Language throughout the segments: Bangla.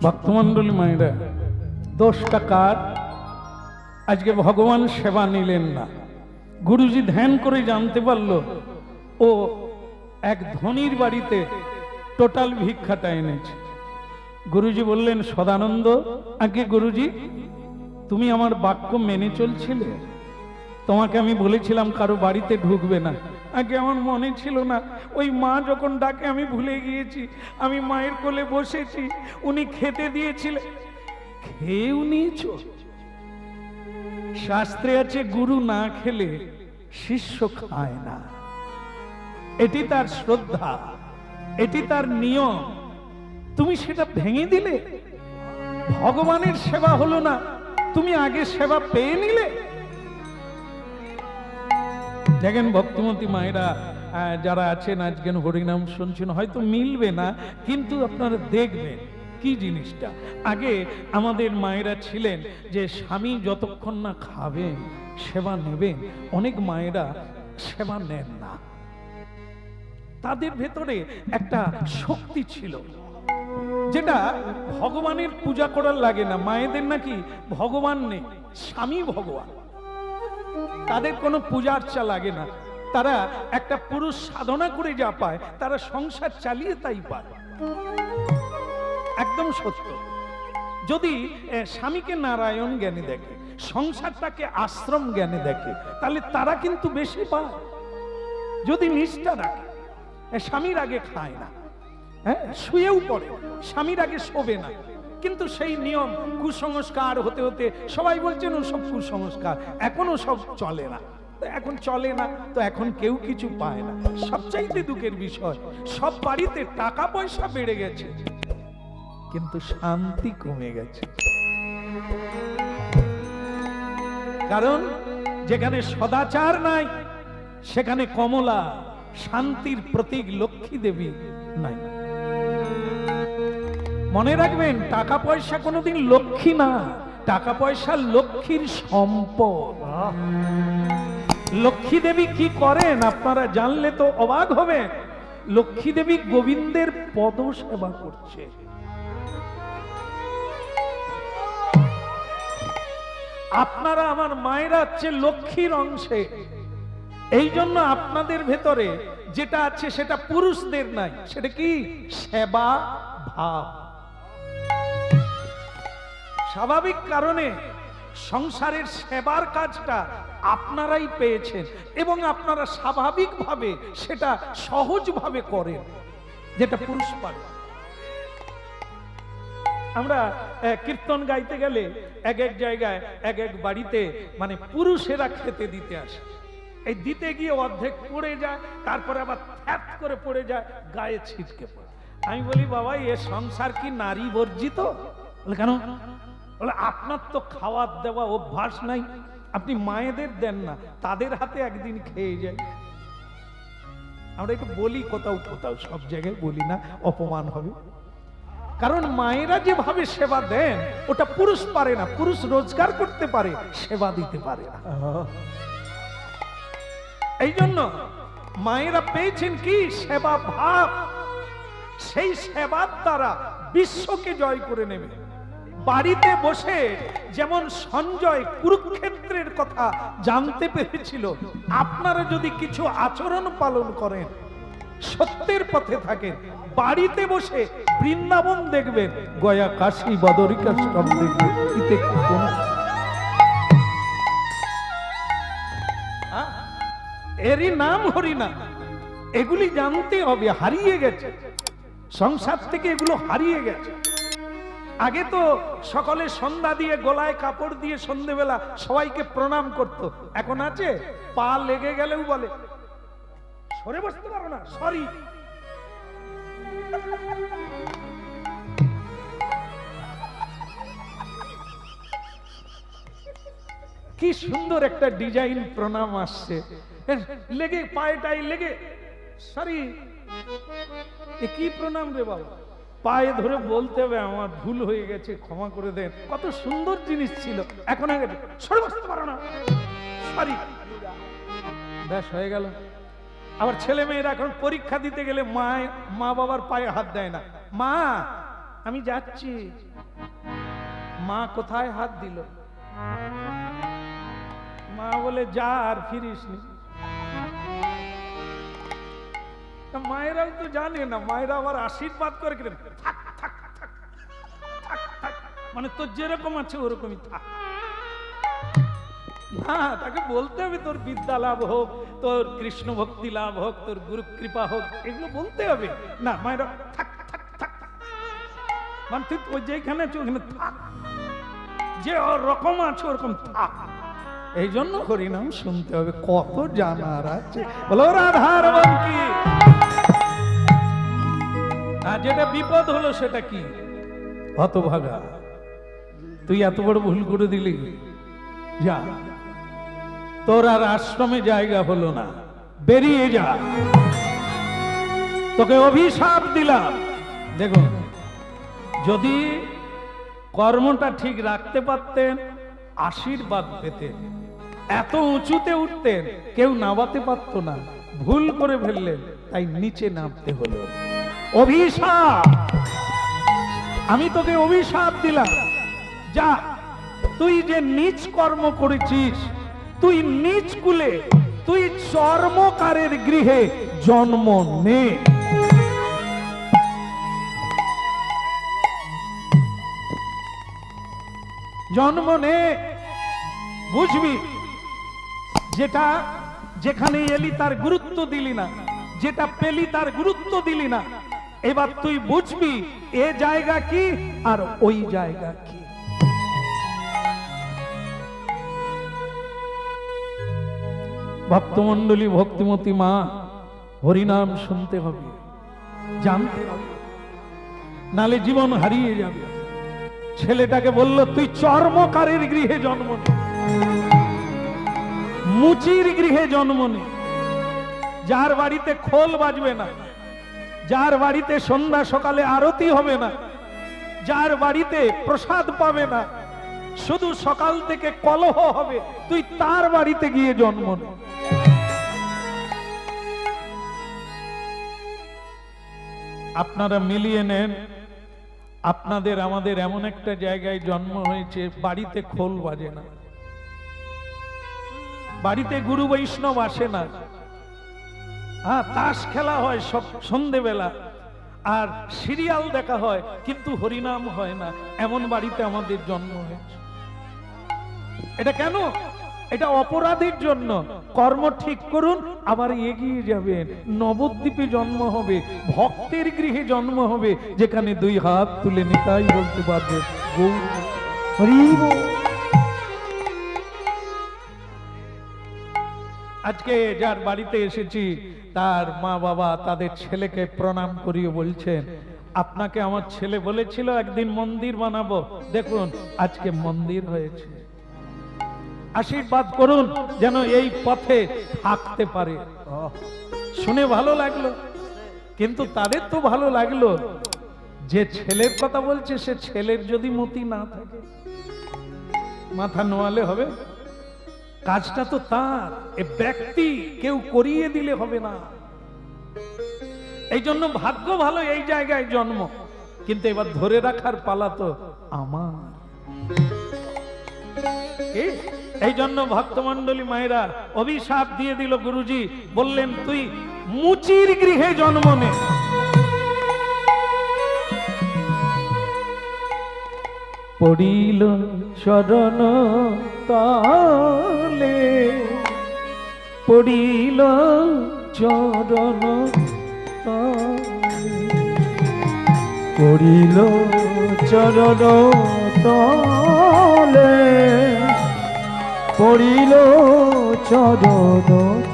ভক্তমন্ডলী মায়েরা, দোষটা কার? আজকে ভগবান সেবা নিলেন না। গুরুজি ধ্যান করে জানতে পারলো ও এক ধনীর বাড়িতে টোটাল ভিক্ষাটা এনেছে। গুরুজি বললেন, সদানন্দ, আগে গুরুজি তুমি আমার বাক্য মেনে চলছিলে? তোমাকে আমি বলেছিলাম কারো বাড়িতে ঢুকবে না। আগে আমার মনে ছিল না, ওই মা যখন ডাকে আমি ভুলে গিয়েছি। আমি মায়ের কোলে বসেছি, উনি খেতে দিয়েছিলেন, খেয়েও নিয়েছ। শাস্ত্রে আছে গুরু না খেলে শিষ্য খায় না। এটি তার শ্রদ্ধা, এটি তার নিয়ম। তুমি সেটা ভেঙে দিলে। ভগবানের সেবা হলো না, তুমি আগে সেবা পেয়ে নিলে। দেখেন ভক্তিমতী মায়েরা যারা আছেন আজকের হরিনাম শুনছেন, হয়তো মিলবে না, কিন্তু আপনারা দেখবেন কি জিনিসটা। আগে আমাদের মায়েরা ছিলেন যে স্বামী যতক্ষণ না খাবেন সেবা নেবেন। অনেক মায়েরা সেবা নেন না। তাদের ভেতরে একটা শক্তি ছিল যেটা ভগবানের পূজা করার লাগে না। মায়েদের নাকি ভগবান নেই, স্বামী ভগবান। তাদের কোনো পূজা আর্চা লাগে না। তারা একটা পুরুষ সাধনা করে যা পায়, তারা সংসার চালিয়ে তাই পায়। একদম সত্য। যদি স্বামীকে নারায়ণ জ্ঞানে দেখে, সংসারটাকে আশ্রম জ্ঞানে দেখে, তাহলে তারা কিন্তু বেশি পায়। যদি নিষ্ঠা রাখে, স্বামীর আগে খায় না, হ্যাঁ, শুয়েও পড়ে, স্বামীর আগে শোবে না। কিন্তু সেই নিয়ম কুসংস্কার হতে হতে সবাই বলছেন সব কুসংস্কার, এখনো সব চলে না। এখন চলে না তো এখন কেউ কিছু পায় না। সবচাইতে দুঃখের বিষয়, সব বাড়িতে টাকা পয়সা বেড়ে গেছে কিন্তু শান্তি কমে গেছে। কারণ যেখানে সদাচার নাই সেখানে কমলা, শান্তির প্রতীক লক্ষ্মী দেবী নাই। মনে রাখবেন, টাকা পয়সা কোনোদিন লক্ষ্মী না, টাকা পয়সা লক্ষ্মীর সম্পদ। লক্ষ্মী দেবী কি করেন আপনারা জানলে তো অবাক হবে। লক্ষ্মী দেবী গোবিন্দের পদ সেবা করছে। আপনারা আমার মায়েরা হচ্ছে লক্ষ্মীর অংশে। এই জন্য আপনাদের ভেতরে যেটা আছে সেটা পুরুষদের নাই। সেটা কি? সেবা ভাব। স্বাভাবিক কারণে সংসারের সেবার কাজটা আপনারাই পেয়েছেন এবং আপনারা স্বাভাবিকভাবে সেটা সহজভাবে করেন, যেটা পুরুষ পারে। আমরা কীর্তন গাইতে গেলে এক এক জায়গায় এক এক বাড়িতে মানে পুরুষেরা খেতে দিতে আসে। এই দিতে গিয়ে অর্ধেক পড়ে যায়, তারপরে আবার থ্যাপ করে পড়ে যায়, গায়ে ছিটকে পড়ে। আমি বলি, বাবা এ সংসার কি নারী বর্জিত? বলে কেন? বলে আপনার তো খাওয়ার দেওয়া অভ্যাস নাই, আপনি মায়েদের দেন না, তাদের হাতে একদিন খেয়ে যায়। আমরা একটু বলি কোথাও কোথাও, সব জায়গায় বলি না, অপমান হবে। কারণ মায়েরা যেভাবে সেবা দেন ওটা পুরুষ পারে না। পুরুষ রোজগার করতে পারে, সেবা দিতে পারে না। এই জন্য মায়েরা পেয়েছেন কি? সেবা ভাব। সেই সেবার দ্বারা বিশ্বকে জয় করে নেবে। বাড়িতে বসে যেমন সঞ্জয় কুরুক্ষেত্রের কথা জানতে পেরেছিল, আপনারা যদি কিছু আচরণ পালন করেন, সত্যের পথে থাকেন, বাড়িতে বসে বৃন্দাবন দেখবেন, গয়া কাশী বদরিকাশ্রম দেখবেন। এরই নাম হরিনাম। এগুলি জানতে হবে, হারিয়ে গেছে সংসার থেকে, এগুলো হারিয়ে গেছে। আগে তো সকলে সন্ধ্যা দিয়ে গলায় কাপড় দিয়ে সন্ধ্যেবেলা সবাইকে প্রণাম করত। এখন আছে পা লেগে গেলেও বলে সরে বসতে পারো না, সরি। কি সুন্দর একটা ডিজাইন প্রণাম আসছে, লেগে পায়েটাই লেগে সরি। এ কি প্রণাম রে বাবা? পায়ে ধরে বলতে হবে আমার ভুল হয়ে গেছে, ক্ষমা করে দেন। কত সুন্দর জিনিস ছিল, এখন সরে বসতে পারো না, সরি, ব্যাস হয়ে গেল। আবার ছেলে মেয়েরা এখন পরীক্ষা দিতে গেলে মা বাবার পায়ে হাত দেয় না। মা আমি যাচ্ছি। মা কোথায় হাত দিল? মা বলে যা, আর ফিরিস নি। মায়েরাও তো জানে না, মায়েরা আবার আশীর্বাদ করে থাক থাক থাক থাক থাক, মানে তোর যেরকম আছে ওরকমই থাক। না, তাকে বলতে হবে তোর বিদ্যা লাভ হোক, তোর কৃষ্ণ ভক্তি লাভ হোক, তোর গুরু কৃপা হোক, এগুলো বলতে হবে। না, মায়েরা থাক থাক থাক, মানে তুই ওই যেখানে আছে ওখানে থাক, যে রকম আছে ওরকম থাক। এই জন্য হরিনাম শুনতে হবে। কত জানার আছে, বলো রাধার কি। আর যেটা বিপদ হলো সেটা কি? হতভাগা, তুই এত বড় ভুল করে দিলি, যা, তোর আর আশ্রমে জায়গা হলো না, বেরিয়ে যা, তোকে অভিশাপ দিলাম। দেখুন, যদি কর্মটা ঠিক রাখতে পারতেন আশীর্বাদ পেতেন, এত উঁচুতে উঠতেন কেউ নামাতে পারতো না। ভুল করে ফেললেন, তাই নিচে নামতে হলো। অভিশাপ, আমি তোকে অভিশাপ দিলাম, যা, তুই যে নীচ কর্ম করেছিস, তুই নীচ কুলে, তুই চর্মকারের গৃহে জন্ম নে। জন্ম নে, বুঝবি যেটা যেখানে এলি তার গুরুত্ব দিলি না, যেটা পেলি তার গুরুত্ব দিলি না। এবার তুই বুঝবি এ জায়গা কি আর ওই জায়গা কি। ভক্তমণ্ডলী, ভক্তিমতী মা, হরিনাম শুনতে হবে, জানতে হবে, নালে জীবন হারিয়ে যাবে। ছেলেটাকে বলল তুই চর্মকারের গৃহে জন্ম নে, মুচির গৃহে জন্ম নে, যার বাড়িতে খোল বাজবে না, যার বাড়িতে সন্ধ্যা সকালে আরতি হবে না, যার বাড়িতে প্রসাদ পাবে না, শুধু সকাল থেকে কলহ হবে, তুই তার বাড়িতে গিয়ে জন্ম নে। আপনারা মিলিয়ে নেন, আপনাদের আমাদের এমন একটা জায়গায় জন্ম হয়েছে বাড়িতে খোল বাজে না, বাড়িতে গুরু বৈষ্ণব আসে না, হ্যাঁ তাস খেলা হয় সব সন্ধেবেলা, আর সিরিয়াল দেখা হয়, কিন্তু হরিনাম হয় না, এমন বাড়িতে আমাদের জন্ম হয়েছে। এটা কেন? এটা অপরাধীর জন্য। কর্ম ঠিক করুন, আবার এগিয়ে যাবেন। নবদ্বীপে জন্ম হবে, ভক্তের গৃহে জন্ম হবে, যেখানে দুই হাত তুলে নিতাই বলতে পারবে গৌর হরি বল। আজকে যার বাড়িতে এসেছি তার মা বাবা তাদের ছেলেকে প্রণাম করিয়ে বলছেন, আপনাকে আমার ছেলে বলেছিল একদিন মন্দির বানাবো, দেখুন আজকে মন্দির হয়েছে। আশীর্বাদ করুন যেন এই পথে থাকতে পারে। শুনে ভালো লাগলো, কিন্তু তাদের তো ভালো লাগলো, যে ছেলের কথা বলছে সে ছেলের যদি মতি না থাকে, মাথা নোয়ালে হবে? কাজটা তো তার, এ ব্যক্তি কেউ করিয়ে দিলে হবে না। এই জন্য ভাগ্য ভালো এই জায়গায় জন্ম, কিন্তু এবার ধরে রাখার পালা তো আমার। এই জন্য ভক্তমণ্ডলী মায়েরা অভিশাপ দিয়ে দিল। গুরুজি বললেন তুই মুচির গৃহে জন্ম নে। পড়িল চরণ তলে, পড়িল চরণ তলে, পড়িল চরণ তলে, পড়িল চরণ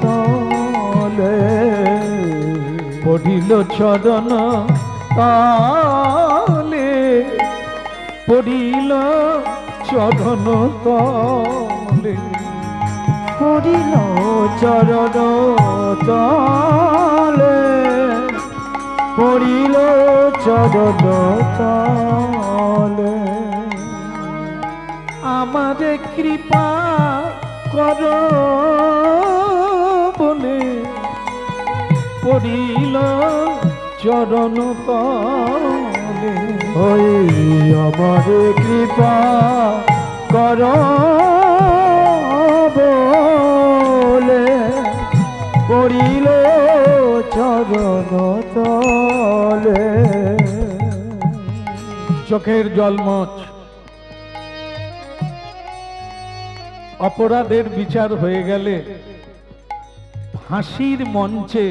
তলে, পড়িল চরণ তলে, পড়িল চরণ তলে, পড়িল চরণ তলে, পড়িল চরণ তলে। আমারে কৃপা কর বলে পড়িল চরণ তলে, ওই আমার কৃপা কর বলে পড়িল চরণ তলে। চোখের জলমচ। অপরাধের বিচার হয়ে গেলে ফাঁসির মঞ্চে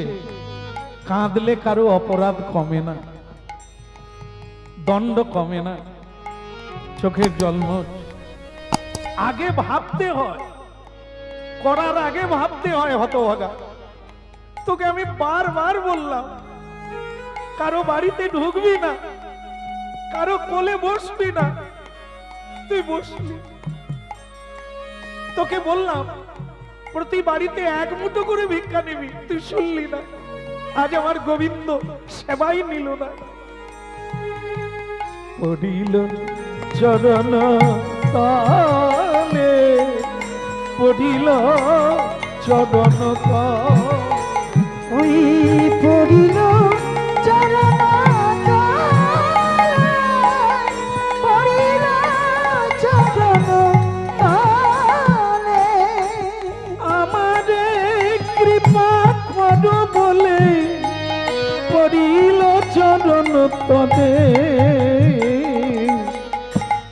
কাঁদলে কারো অপরাধ কমে না, দণ্ড কমে না। চোখের জলমচ। আগে ভাবতে হয়, করার আগে ভাবতে হয় হতভাগা। তোকে আমি বারবার বললাম কারো বাড়িতে ঢুকবি না, কারো কোলে বসবি না, তুই বসলি। তোকে বললাম প্রতি বাড়িতে এক মুঠো করে ভিক্ষা নিবি, তুই শুনলি না। আজ আমার গোবিন্দ সেবাই নিল না। পড়িল চরণ তালে পড়িল চরণ তলে। ওই পড়িল চরণ তলে পড়িল চরণ তলে। আমারে কৃপা করো বলে পড়িল চরণ তলে,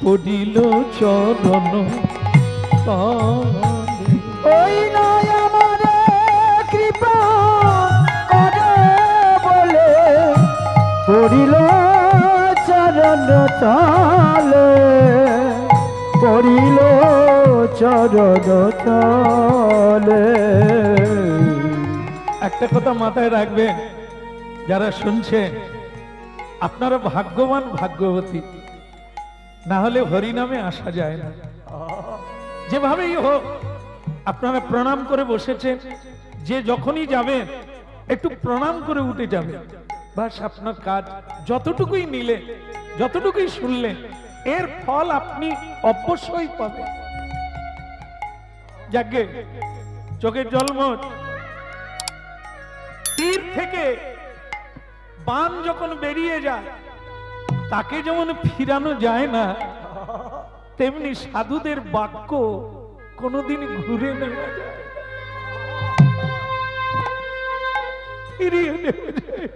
পড়িল চরণ তলে। ওই নয় আমার কৃপা করে বলে পড়িল চরণ তলে পড়িল চরণ তলে। একটা কথা মাথায় রাখবেন যারা শুনছেন, আপনারা ভাগ্যবান ভাগ্যবতী, না হলে হরিনামে আসা যায় না। যেভাবেই হোক আপনারা প্রণাম করে বসেছেন, যে যখনই যাবেন একটু প্রণাম করে উঠে যাবেন। বাস আপনার কাজ। যতটুকুই নিলেন, যতটুকুই শুনলেন, এর ফল আপনি অবশ্যই পাবেন। যাকে চোখের জলমচ। তীর থেকে বান যখন বেরিয়ে যায় তাকে যেমন ফিরানো যায় না, তেমনি সাধুদের বাক্য কোনোদিন ঘুরে নেওয়া যায়, ফিরিয়ে নেওয়া যায়।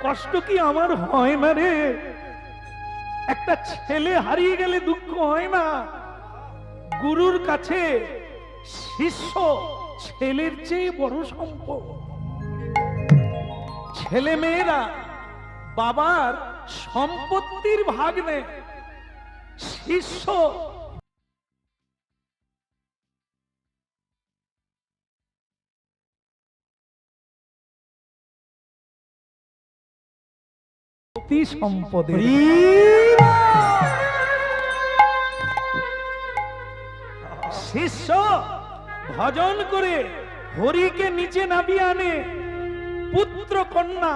কষ্ট কি আমার হয় না রে? একটা ছেলে হারিয়ে গেলে দুঃখ হয় না? গুরুর কাছে শিষ্য ছেলের চেয়ে বড় সম্পদ। ছেলে মেয়েরা বাবার সম্পত্তির ভাগ নেয়, শিষ্য অতি সম্পদের। শিষ্য ভজন করে হরিকে নিচে নামিয়ে আনে, পুত্র কন্যা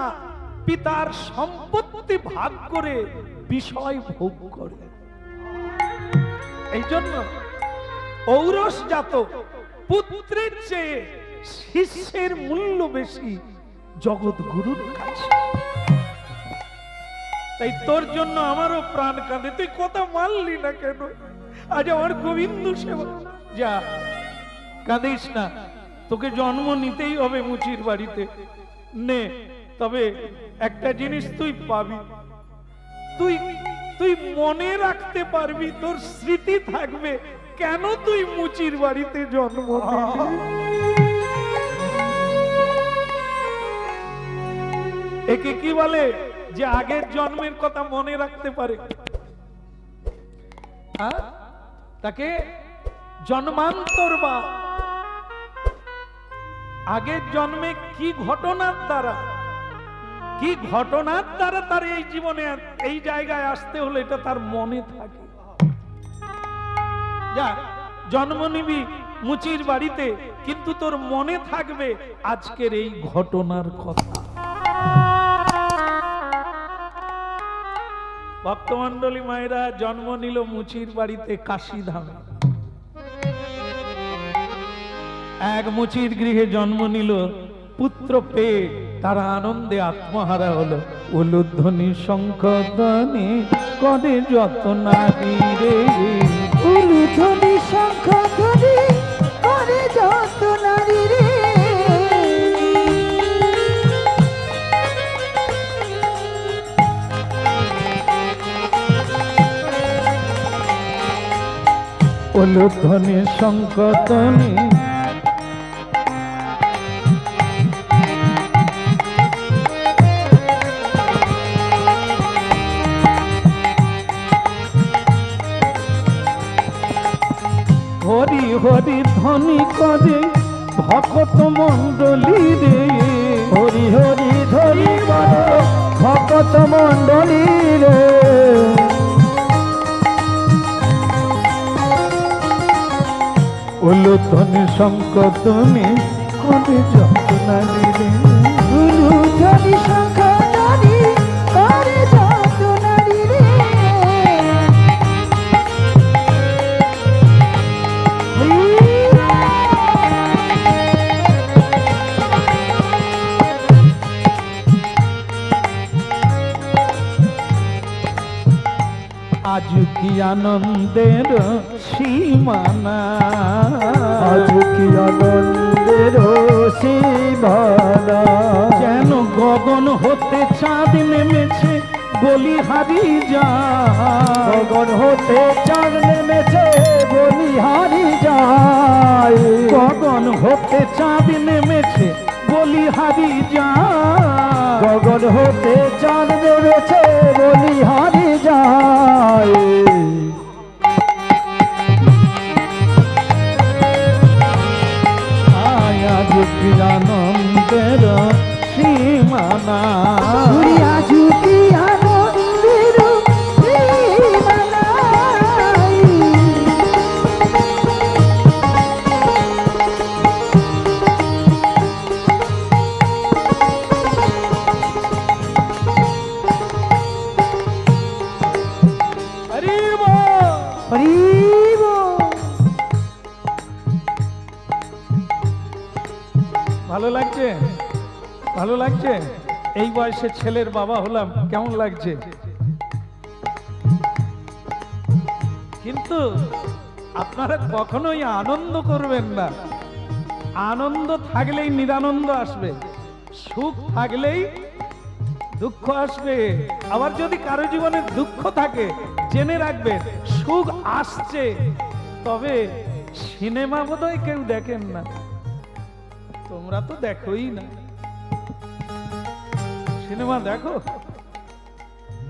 পিতার সম্পত্তি ভাগ করে বিষয় ভোগ করে। এই জন্য ঔরস জাত পুত্রের চেয়ে শিষ্যের মূল্য বেশি জগৎ গুরুর কাছে। তাই তোর জন্য আমারও প্রাণ কাঁদে। তুই কথা মানলি না কেন? আজ আমার গোবিন্দ সেবা। যা, কাঁদিস না, তোকে জন্ম নিতেই হবে মুচির বাড়িতে। নে, তবে একটা জিনিস তুই পাবি, তুই তুই মনে রাখতে পারবি, তোর স্মৃতি থাকবে কেন তুই মুচির বাড়িতে জন্ম নিলি। একে কি বলে? যে আগের জন্মের কথা মনে রাখতে পারে, তাকে জন্মান্তর বা আগের জন্মে কি ঘটনার দ্বারা তার এই জীবনে এই জায়গায় আসতে হলো, এটা তার মনে থাকে। যা, জন্ম নিবি মুচির বাড়িতে, কিন্তু তোর মনে থাকবে আজকের এই ঘটনার কথা। ভক্তমন্ডলী মায়েরা জন্ম নিল মুচির বাড়িতে কাশীধামে। এক মুচির গৃহে জন্ম নিল, পুত্র পেয়ে তারা আনন্দে আত্মহারা হলো। উলুধ্বনি শঙ্খধ্বনি করে যত নারী রে, উলুধ্বনি শঙ্খধ্বনি করে যত নারী রে। উলুধ্বনি শঙ্খধ্বনি হরি হরি ধ্বনি করে ভকত মণ্ডলী রে, হরি হরি ধ্বনি করে ভকত মণ্ডলী রে। উলুধ্বনি শঙ্খধ্বনি করে যত নারী রে, উলুধ্বনি শঙ্খধ্বনি করে যত নারী রে। আজ কি আনন্দের সীমানা, আজ কি আনন্দের সীমানা। যেন গগন হতে চাঁদ নেমেছে বলিহারি যায়, গগন হতে চাঁদ নেমেছে বলিহারি যায়। গগন হতে চাঁদ নেমেছে বলিহারি যায়, গগন হতে চাঁদ নেমেছে বলিহারি যায়। আজ কি আনন্দের সীমানা, আজ কি আনন্দের সীমানা। হরি বল। হরি বল। ভালো লাগছে, ভালো লাগছে। এই বয়সে ছেলের বাবা হলাম, কেমন লাগছে? কিন্তু আপনারা কখনোই আনন্দ করবেন না। আনন্দ থাকলেই নিরানন্দ আসবে, সুখ থাকলেই দুঃখ আসবে। আবার যদি কারো জীবনে দুঃখ থাকে, জেনে রাখবেন সুখ আসছে, তবে সিনেমা বোধহয় কেউ দেখেন না। তোমরা তো দেখোই না, সিনেমা দেখো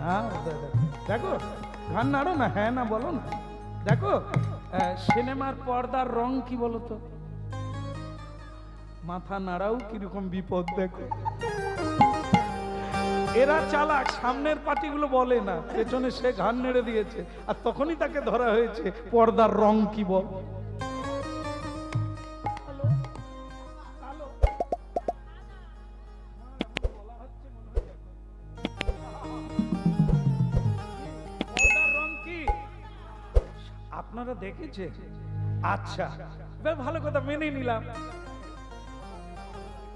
না? দেখো, গান নাড়ো না, হ্যাঁ না বলো না। দেখো সিনেমার পর্দার রং কি বলো তো? মাথা নাড়াও কিরকম বিপদ দেখো। এরা চালাক, সামনের পার্টিগুলো বলে না, পেছনে সে গান নেড়ে দিয়েছে, আর তখনই তাকে ধরা হয়েছে পর্দার রং কি বল। আপনারা দেখেছে? আচ্ছা, বেশ ভালো কথা, মেনে নিলাম।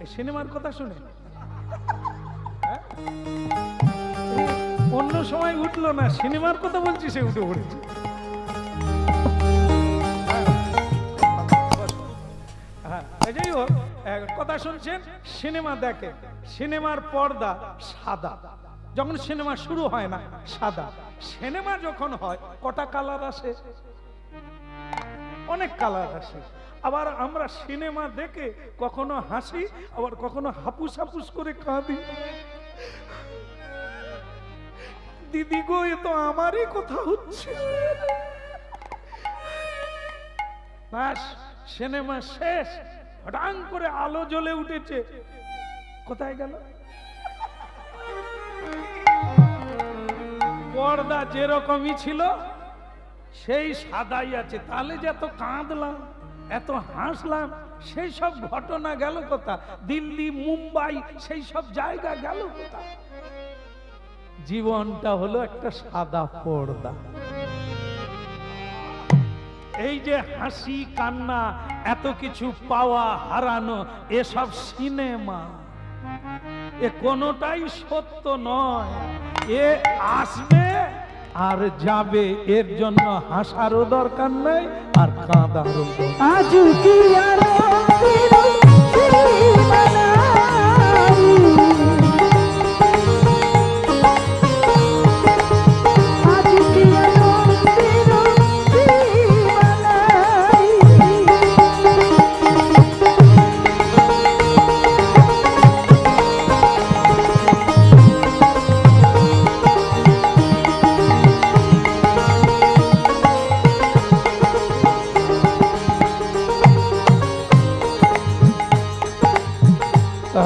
এই সিনেমার কথা শুনে অন্য সময় উঠলো না, সিনেমার কথা বলছি সে উঠে পড়েছে। যাই হোক, কথা শুনছেন, সিনেমা দেখে, সিনেমার পর্দা সাদা। যখন সিনেমা শুরু হয় না সাদা, সিনেমা যখন হয় কটা কালার আসে? অনেক কালার আসে। আবার আমরা সিনেমা দেখে কখনো হাসি, আবার কখনো হাপুস হাপুস করে কাঁদি। দিদি গো, এ তো আমারই কথা হচ্ছে। ব্যাস, সিনেমা শেষ, হঠাৎ করে আলো জ্বলে উঠেছে, কোথায় গেল? পর্দা যেরকমই ছিল সেই সাদাই আছে। তাহলে যে এত কাঁদলাম, এত হাসলাম, সেই সব ঘটনা গেল কোথা? দিল্লি, মুম্বাই, সেই সব জায়গা গেল কোথা? জীবনটা হলো একটা সাদা পর্দা। এই যে হাসি কান্না, এত কিছু পাওয়া হারানো এসব সিনেমা, এ কোনোটাই সত্য নয়। এ আসবে আর যাবে, এর জন্য হাসারও দরকার নেই আর কাঁদারও দরকার। আজ কি আনন্দের সীমা নাই, আজ কি আনন্দের সীমা নাই।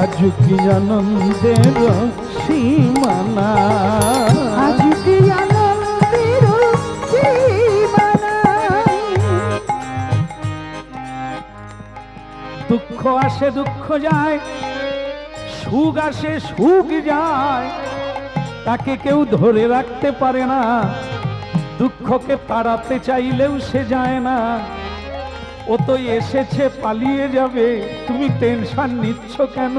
আজ কি আনন্দের সীমা নাই, আজ কি আনন্দের সীমা নাই। দুঃখ আসে দুঃখ যায়, সুখ আসে সুখ যায়, তাকে কেউ ধরে রাখতে পারে না। দুঃখকে তাড়াতে চাইলেও সে যায় না, ও তো এসেছে পালিয়ে যাবে, তুমি টেনশন নিচ্ছ কেন?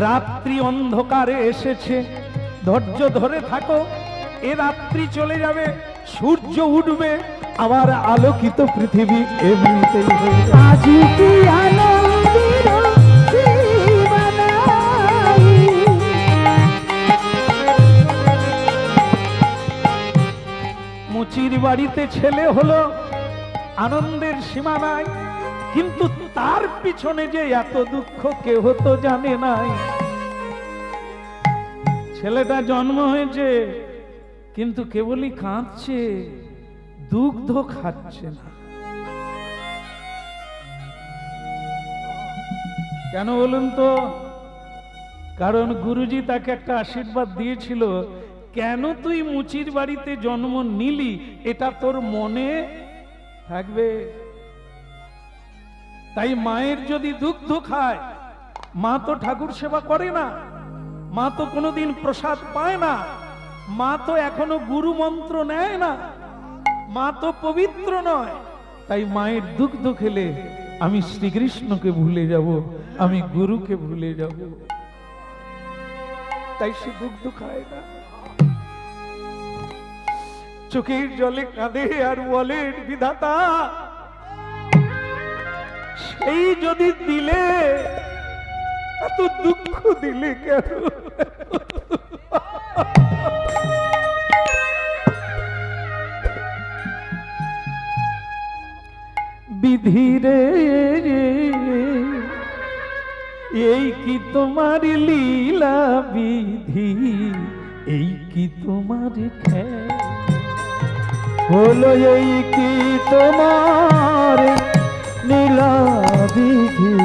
রাত্রি অন্ধকারে এসেছে, ধৈর্য ধরে থাকো, এ রাত্রি চলে যাবে, সূর্য উঠবে, আবার আলোকিত পৃথিবী এমনিতেই হয়ে যাবে। আজ কি আনন্দের সীমা নাই, মুচির বাড়িতে ছেলে হলো, আনন্দের সীমা নাই, কিন্তু তার পিছনে যে এত দুঃখ কেহ তো জানে নাই। ছেলেটা জন্ম হয়েছে কিন্তু কেবলই কাঁদছে, দুগ্ধ খাচ্ছে না। কেন বলুন তো? কারণ গুরুজি তাকে একটা আশীর্বাদ দিয়েছিল, কেন তুই মুচির বাড়িতে জন্ম নিলি এটা তোর মনে থাকবে। তাই মায়ের যদি দুগ্ধ খায়, মা তো ঠাকুর সেবা করে না, মা তো কোনোদিন প্রসাদ পায় না, মা তো এখনো গুরু মন্ত্র নেয় না, মা তো পবিত্র নয়। তাই মায়ের দুগ্ধ খেলে আমি শ্রীকৃষ্ণকে ভুলে যাব, আমি গুরুকে ভুলে যাব, তাই সে দুগ্ধ খায় না। চোখের জলে কাঁদে আর বলে, বিধাতা সেই যদি দিলে, এত দুঃখ দিলে কেন? বিধি রে, এই কি তোমার লীলা বিধি, এই কি তোমার খেলা, হলো এই কি তোমার লীলা বিধি,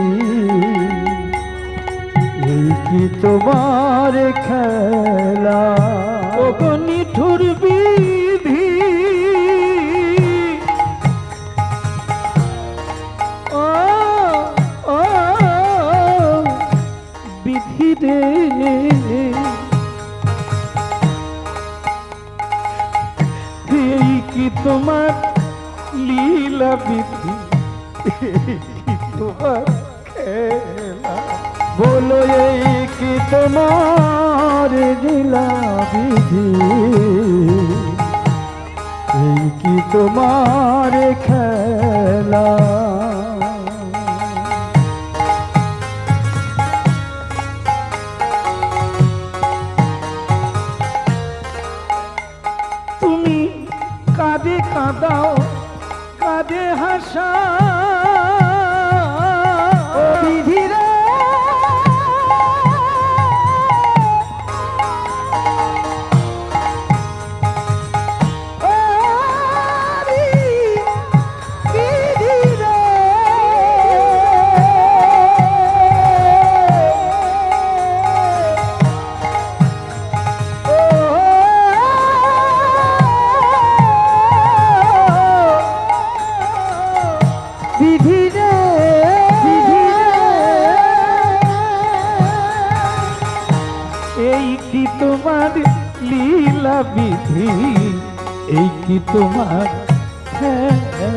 এই কি তোমার খেলা। ও গো নিঠুর বিধি, ও ও বিধি রে, এই কি তোমার লীলা বিধি, এই কি তোমার খেলা। বলো এই কি তোমার লীলা বিধি, এই কি তোমার খেলা। তুমি কাঁদে কাঁদাও, কাঁদে হাসা, বিধি রে, বিধি রে, বিধি রে, এই কি তোমার লীলা বিধি, এই কি তোমার খেলা।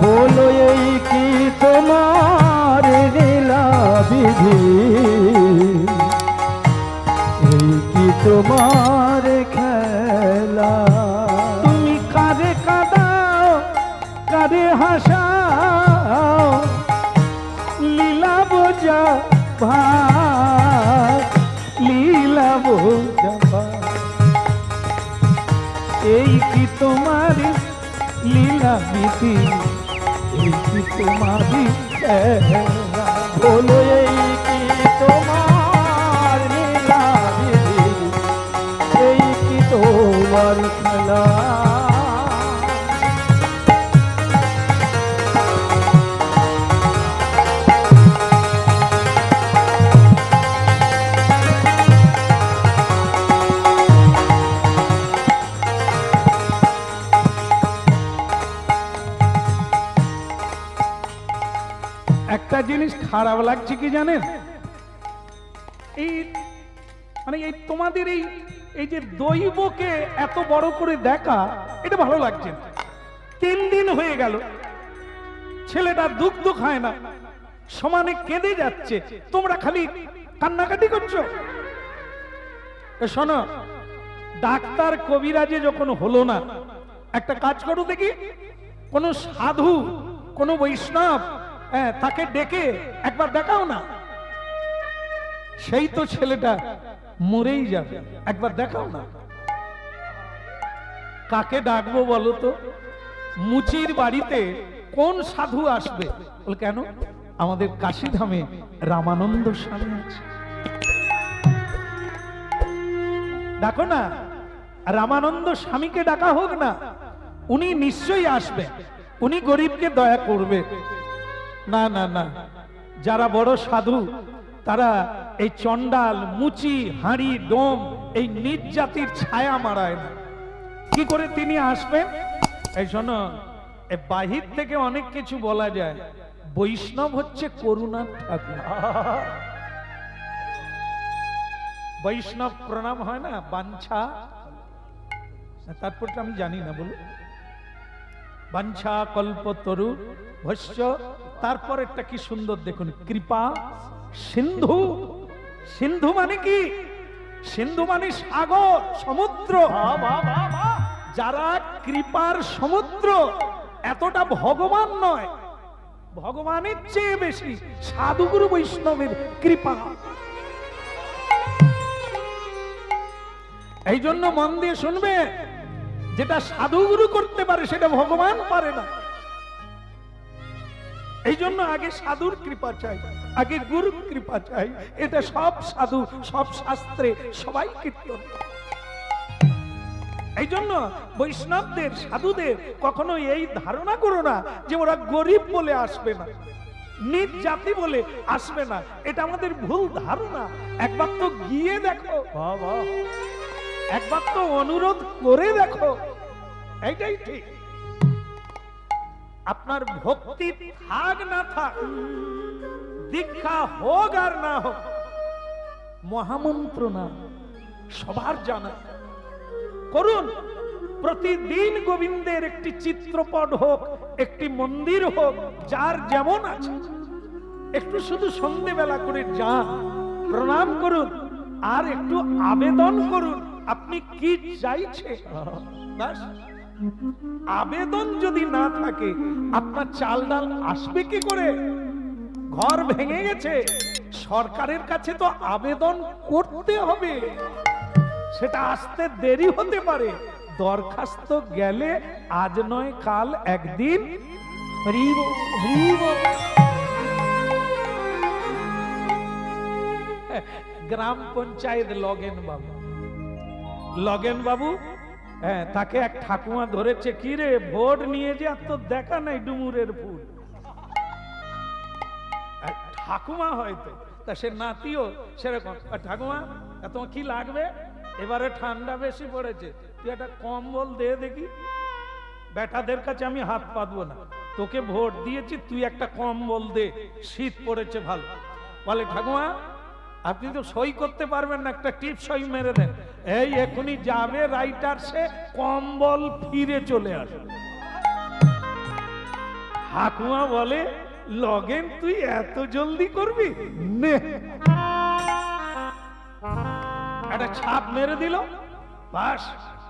বলো এই কি তোমার লীলা বিধি, এই কি তোমার খেলা। তুমি কাঁদে কাঁদাও কাঁদে হাসাও, লীলা বোঝা ভাই, লীলা বোঝা ভাই। এই কি তোমার লীলা বিধি, এই কি তোমারই খেলা। বলো এই কি তোমার লীলা বিধি, এই কি তোমার খেলা। একটা জিনিস খারাপ লাগছে কি জানেন, এই মানে এই তোমাদের এই এই যে দৈবকে এত বড় করে দেখা, এটা ভালো লাগছে না। 3 দিন হয়ে গেল ছেলেটা দুগ্ধ খায় না, সমানে কেঁদে যাচ্ছে, তোমরা খালি কান্নাকাটি করছো। শোনো, ডাক্তার কবিরাজে যখন হলো না, একটা কাজ করো দেখি, কোন সাধু কোন বৈষ্ণব তাকে ডেকে একবার দেখাও না। সেই তো ছেলেটা মরেই যাবে, একবার দেখাও না। কাকে ডাকবো বলো তো? মুচির বাড়িতে কোন সাধু আসবে? বল কেন? আমাদের কাশীধামে রামানন্দ স্বামী আছে, ডাকো না। রামানন্দ স্বামীকে ডাকা হোক না, উনি নিশ্চয়ই আসবে, উনি গরিবকে দয়া করবে। না না না, যারা বড় সাধু তারা এই চন্ডাল মুচি হাঁড়ি ডোম এই নিজ জাতির ছায়া মারায় না। কি করে তিনি আসবেন? এই শোনো, এই বাহির থেকে অনেক কিছু বলা যায়, বৈষ্ণব হচ্ছে করুণার ঠাকুর। বৈষ্ণব প্রণাম হয় না, বাঞ্ছা, তারপরটা আমি জানি না, বলো। বাঞ্ছা কল্পতরু ভস্য, তারপর একটা কি সুন্দর দেখুন, কৃপা সিন্ধু। সিন্ধু মানে কি? সিন্ধু মানে সাগর, সমুদ্র। যারা কৃপার সমুদ্র, এতটা ভগবান নয়, ভগবানের চেয়ে বেশি সাধুগুরু বৈষ্ণবের কৃপা। এই জন্য মন দিয়ে শুনবে, যেটা সাধুগুরু করতে পারে সেটা ভগবান পারে না। এই জন্য আগে সাধুর কৃপা চাই, আগে গুরুর কৃপা চাই। এটা সব সাধু, সব শাস্ত্রে সবাই কীর্তন। এই জন্য বৈষ্ণবদের, সাধুদের কখনো এই ধারণা করো না যে ওরা গরিব বলে আসবে না, নিজ জাতি বলে আসবে না। এটা আমাদের ভুল ধারণা। একবার তো গিয়ে দেখো, একবার তো অনুরোধ করে দেখো, এইটাই ঠিক। আপনার ভক্তি থাক না থাক, দীক্ষা হোক আর না হোক, মহামন্ত্র না সবার জানা করুন। প্রতিদিন গোবিন্দের একটি চিত্রপট হোক, একটি মন্দির হোক, যার যেমন আছে, একটু শুধু সন্ধ্যেবেলা করে যান, প্রণাম করুন, আর একটু আবেদন করুন আপনি কি চাইছে। বাস, আবেদন যদি না থাকে, আপনার চাল ডাল আসবে কি করে? ঘর ভেঙে গেছে, সরকারের কাছে তো আবেদন করতে হবে, সেটা আসতে দেরি হতে পারে। দরখাস্ত গেলে আজ নয় কাল একদিন। গ্রাম পঞ্চায়েত লগেন বাবু, হ্যাঁ, তাকে এক ঠাকুমা ধরেছে, কি রে ভোট নিয়ে যে আর তো দেখা নাই ডুমুরের ফুল। ঠাকুমা হয়তো, তা সে নাতিও সেরকম। ঠাকুমা, তোমার কি লাগবে? এবারে ঠান্ডা বেশি পড়েছে, তুই একটা কম্বল দে দেখি। বেটাদের কাছে আমি হাত পাতবো না, তোকে ভোট দিয়েছি, তুই একটা কম্বল দে, শীত পড়েছে ভালো। বলে ঠাকুমা, আপনি তো সই করতে পারবেন না, একটা টিপ সই মেরে দেন। এই এখনই যাবে রাইটার, সে কম্বল ফিরে চলে আসবে। ঠাকুমা বলে, লগেন তুই এত জলদি করবি? নে, একটা ছাপ মেরে দিল, বাস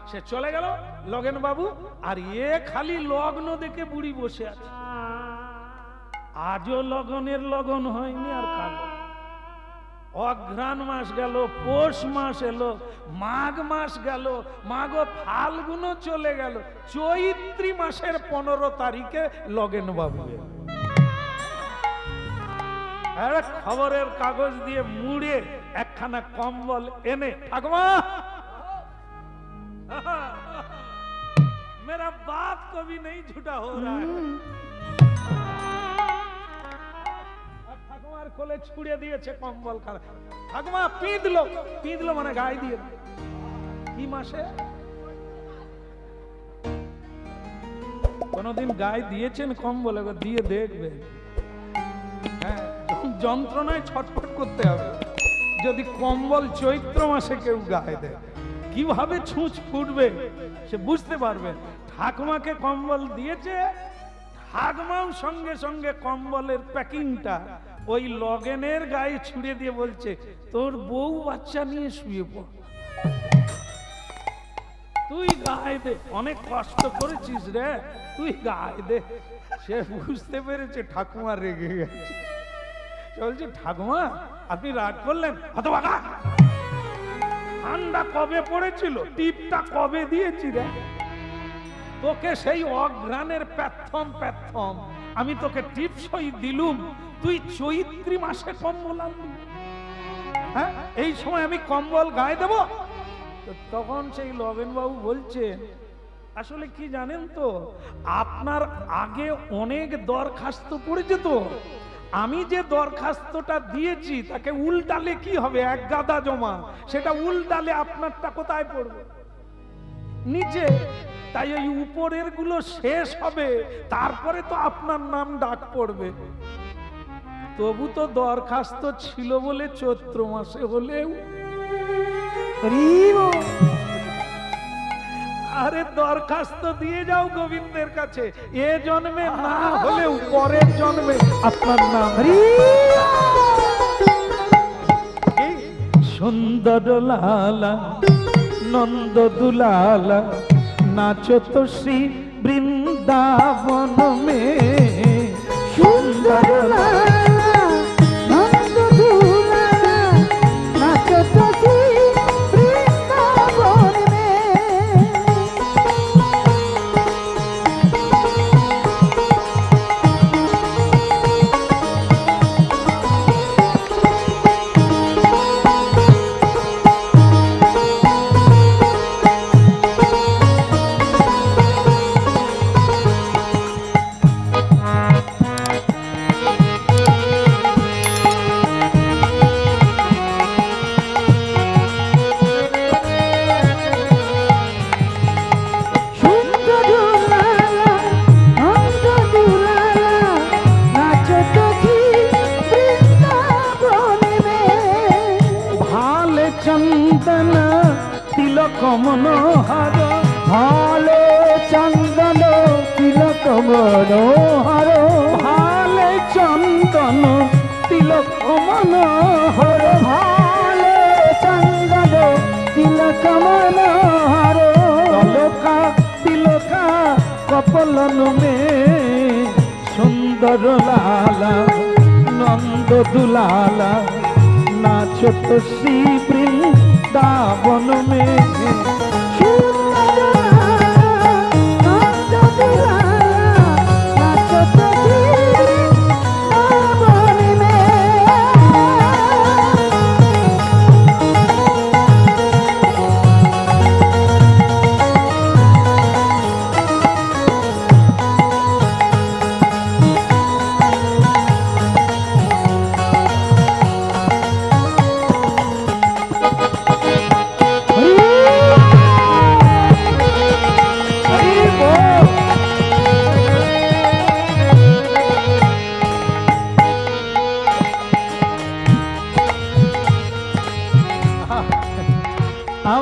সে চলে গেল লগেন বাবু। আর এ খালি লগ্ন দেখে বুড়ি বসে আছে। আজও লগনের লগন হয়নি। আর কালো অঘ্রাণ মাস গেল, পৌষ মাস এলো, মাঘ মাস গেল, মাঘ ফাল্গুন চলে গেল, চৈত্রী মাসের 15 তারিখে লগেন বাবু এলো। খবরের কাগজ দিয়ে মুড়ে একখানা কম্বল এনে, ঠাকুমা मेरा बात कभी नहीं झूठा हो रहा है। ঠাকুমার কোলে ছুড়ে দিয়েছে কম্বল। ঠাকুমা পিঁধলো মানে গায়ে দিয়ে। কি মাসে? কোনদিন গায়ে দিয়েছেন কম্বল? দিয়ে দেখবে, হ্যাঁ, যন্ত্রণায় ছটফট করতে হবে। যদি কম্বল চৈত্র মাসে কেউ গায়ে দেয়, কিভাবে ছুঁচ ফুটবে সে বুঝতে পারবে। ঠাকুমাকে কম্বল দিয়েছে, ঠাকুমাও সঙ্গে সঙ্গে কম্বলের প্যাকিংটা ওই লগেনের গায়ে ছুঁড়ে দিয়ে বলছে, তোর বউ বাচ্চা নিয়ে শুয়ে পড়, তুই গায়ে দে, অনেক কষ্ট করেছিস রে, তুই গায়ে দে। সে বুঝতে পেরেছে ঠাকুমা রেগে গেছে। বলছে, ঠাকুমা আপনি রাগ করলেন? হতভাগা, ঠান্ডা কবে পড়েছিল, টিপটা কবে দিয়েছি রে তোকে? সেই অঘ্রাণের প্যাথম আমি তোকে টিপসই দিলুম, তুই চৈত্রী মাসে কম্বল আনলি? হ্যাঁ, এই সময় আমি কম্বল গায়ে দেব? তখন সেই লগেন বাবু বলছেন, আসলে কি জানেন তো, আপনার আগে অনেক দরখাস্ত পড়েছে, তো আমি যে দরখাস্তটা দিয়েছি তাকে উল্টালে কি হবে? এক গাদা জমা, সেটা উল্টালে আপনারটা কোথায় পড়বে? নিচে। তাই ওই উপরের গুলো শেষ হবে, তারপরে তো আপনার নাম ডাক পড়বে। তবু তো দরখাস্ত ছিল বলে চৈত্র মাসে হলেও। আরে দরখাস্ত দিয়ে যাও গোবিন্দের কাছে, এ জন্মে না হলেও পরের জন্মে আপনার নাম। সুন্দর লালা নন্দ দুলালা নাচো তো শ্রী বৃন্দাবন মে। সুন্দর লালা নন্দ দুলালা নাচো তো শ্রী বৃন্দাবন মে। চন্দন তিলক মনোহর, ভালে চন্দন তিলক মনোহর, ভালে চন্দন তিলক মনোহর, ভালে চন্দন তিলক মনোহর। তলকা তিলকা কপলন মে। সুন্দর লালা নন্দ দুলালা নাচো তো শ্রী বৃন্দাবন মে।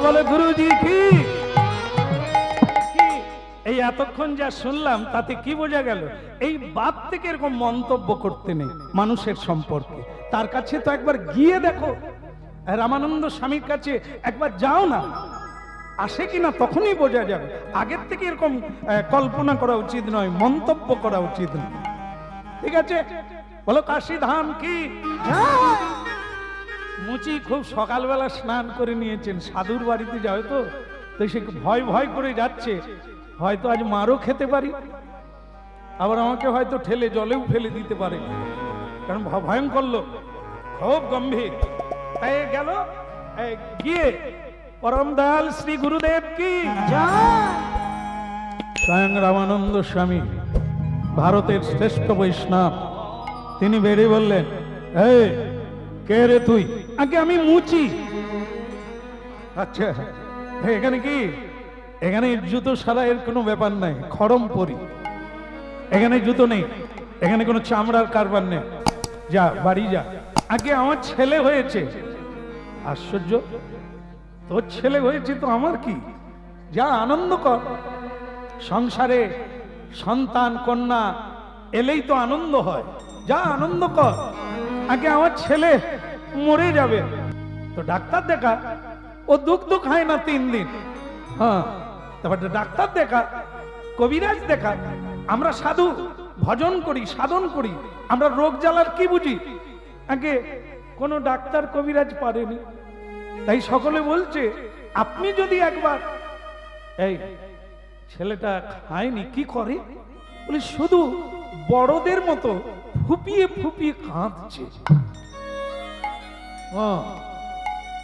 বলে গুরুজি কি এই এই এতক্ষণ যা শুনলাম তাতে কি বোঝা গেল? এই বাপ থেকে এরকম মন্তব্য করতে নেই মানুষের সম্পর্কে। তার কাছে তো একবার গিয়ে দেখো, রামানন্দ স্বামীর কাছে একবার যাও না, আসে কিনা তখনই বোঝা যাবে। আগের থেকে এরকম কল্পনা করা উচিত নয়, মন্তব্য করা উচিত নয়। ঠিক আছে, বলো কাশী ধাম কি? মুচি খুব সকালবেলা স্নান করে নিয়েছেন, সাধুর বাড়িতে যাও তো, তো সে ভয় ভয় করে যাচ্ছে, হয়তো আজ মারও খেতে পারি, আবার আমাকে হয়তো ঠেলে জলেও ফেলে দিতে পারে, কারণ ভয়ঙ্কর লোক, খুব গম্ভীর। তাই গেল, গিয়ে পরম দয়াল শ্রী গুরুদেব কি স্বয়ং রামানন্দ স্বামী, ভারতের শ্রেষ্ঠ বৈষ্ণব, তিনি বেরিয়ে বললেন, এই কে রে তুই? আগে আমি মুচি। আচ্ছা, এখানে কি? এখানে জুতো সারা এর কোনো ব্যাপার নাই, খড়ম পরি, এখানে জুতো নেই, এখানে কোনো চামড়ার কারবার নেই, যা বাড়ি যা। আগে আমার ছেলে হয়েছে। আশ্চর্য, তোর ছেলে হয়েছে তো আমার কি, যা আনন্দ কর। সংসারে সন্তান কন্যা এলেই তো আনন্দ হয়, যা আনন্দ কর। আগে আমার ছেলে মরে যাবে, তো ডাক্তার দেখা। ও দুঃখ খায় না 3 দিন, হ্যাঁ, তারপর ডাক্তার দেখা, কবিরাজ দেখা। আমরা সাধু ভজন করি, সাধন করি, আমরা রোগ জ্বালার কি বুঝি? আগে কোনো ডাক্তার কবিরাজ পারেনি। তাই সকলে বলছে, আপনি যদি একবার, এই ছেলেটা খায়নি, কি করে? বলে শুধু বড়দের মতো ফুপিয়ে ফুপিয়ে কাঁদছে।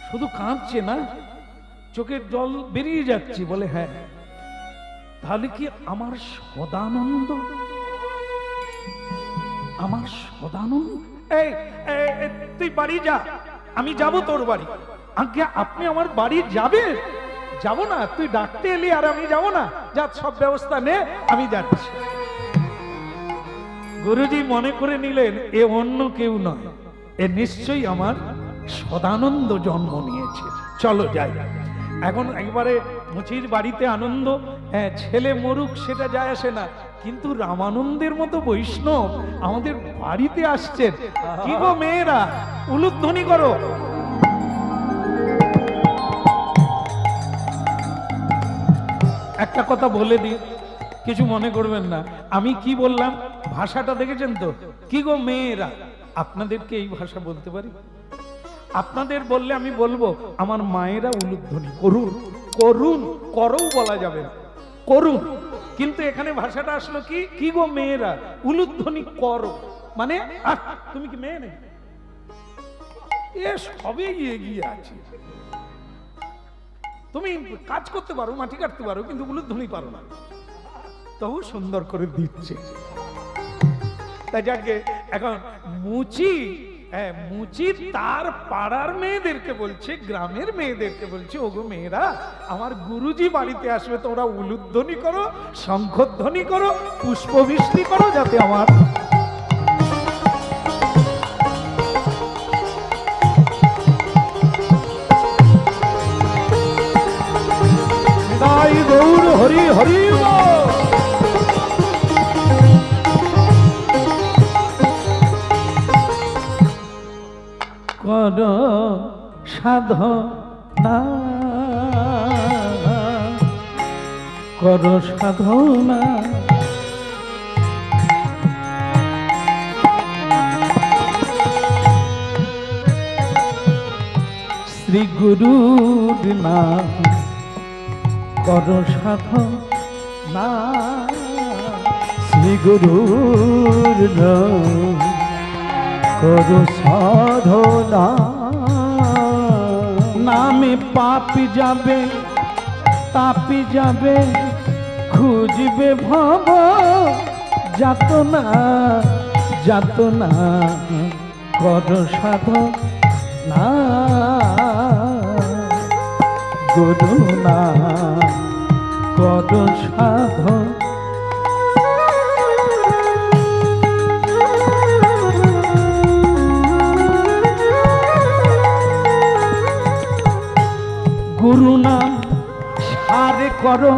শুধু কাঁদছে না, চোখের জল বেরিয়ে যাচ্ছে। বলে হ্যাঁ, তাহলে কি আমার সদানন্দ, আমার সদানন্দ? এই তুই বাড়ি যা, আমি যাব তোর বাড়ি। আজ্ঞা, আপনি আমার বাড়ি যাবে? যাব না, তুই ডাকতে এলি আর আমি যাব না? যা, সব ব্যবস্থা নে, আমি যাচ্ছি। গুরুজি মনে করে নিলেন, এ অন্য কেউ নয়, এ নিশ্চয়ই আমার সদানন্দ জন্ম নিয়েছে, চলো যাই। এখন একবারে মুচির বাড়িতে আনন্দ, হ্যাঁ, ছেলে মরুক সেটা যায় আসে না, কিন্তু রামানন্দের মতো বৈষ্ণব আমাদের বাড়িতে আসছেন। কি গো মেয়েরা, উলুধ্বনি করো। একটা কথা বলে দিই, কিছু মনে করবেন না, আমি কি বললাম ভাষাটা দেখেছেন তো? কি গো মেয়েরা, আপনাদেরকে এই ভাষা বলতে পারি? আপনাদের বললে আমি বলবো আমার মায়েরা উলুধ্বনি করুন, করুন, করও বলা যাবে না, করুন। কিন্তু এখানে ভাষাটা আসলো কি, কি গো মেয়েরা, উলুধ্বনি করো, মানে তুমি কি মেয়ে নেই? এ সবে এগিয়ে আছে। তুমি কাজ করতে পারো, মাটি কাটতে পারো, কিন্তু উলুধ্বনি পারো না, তবু সুন্দর করে দিচ্ছে। তাই যাকে এখন মুচি, মুচি তার পাড়ার মেয়েদেরকে বলছে, গ্রামের মেয়েদেরকে বলছে, ওগো মেয়েরা, আমার গুরুজি বাড়িতে আসবে, তোমরা উলুধ্বনি করো, শঙ্খধ্বনি করো, পুষ্পবৃষ্টি করো, যাতে আমার গৌর হরি হরি। কর সাধনা, কর সাধনা, শ্রী গুরুর নাম কর সাধনা, শ্রী গুরুর নাম কর সাধনা। নামে পাপি যাবে, তাপি যাবে, খুঁজবে ভব যাতনা, যাতনা, কর সাধনা, গুরু নাম কর সাধনা। গুরু নাম সারে করো,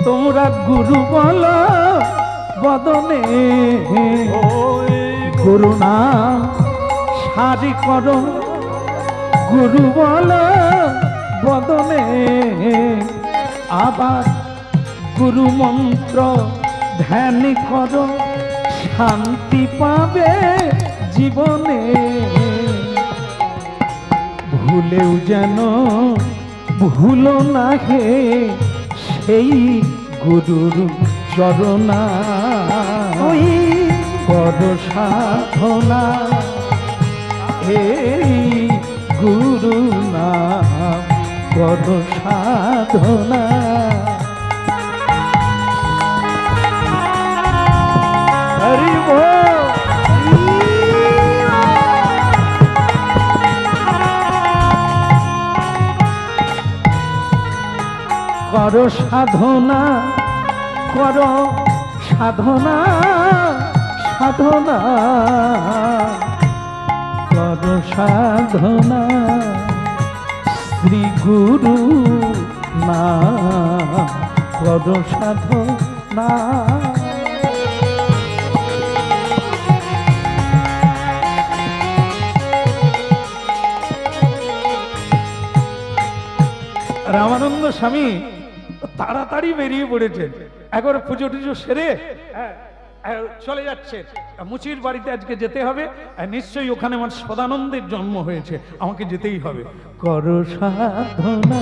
তোমরা গুরু বলো বদনে, গুরু নাম সারি করো, গুরু বলো বদনে, আবার গুরু মন্ত্র ধ্যান করো, শান্তি পাবে জীবনে। ভুলেও যেন ভুলো না হে সেই গুরুর চরণা, ওই কর সাধনা এই গুরু নাম কর সাধনা। হরি বল। করো সাধনা, করো সাধনা, সাধনা করো সাধনা, শ্রী গুরু নাম করো সাধনা। রামানন্দ স্বামী তাড়াতাড়ি বেরিয়ে পড়েছেন, একবার পুজো টুজো সেরে চলে যাচ্ছে। মুচির বাড়িতে আজকে যেতে হবে, নিশ্চয়ই ওখানে আমার সদানন্দের জন্ম হয়েছে, আমাকে যেতেই হবে। করো সাধনা,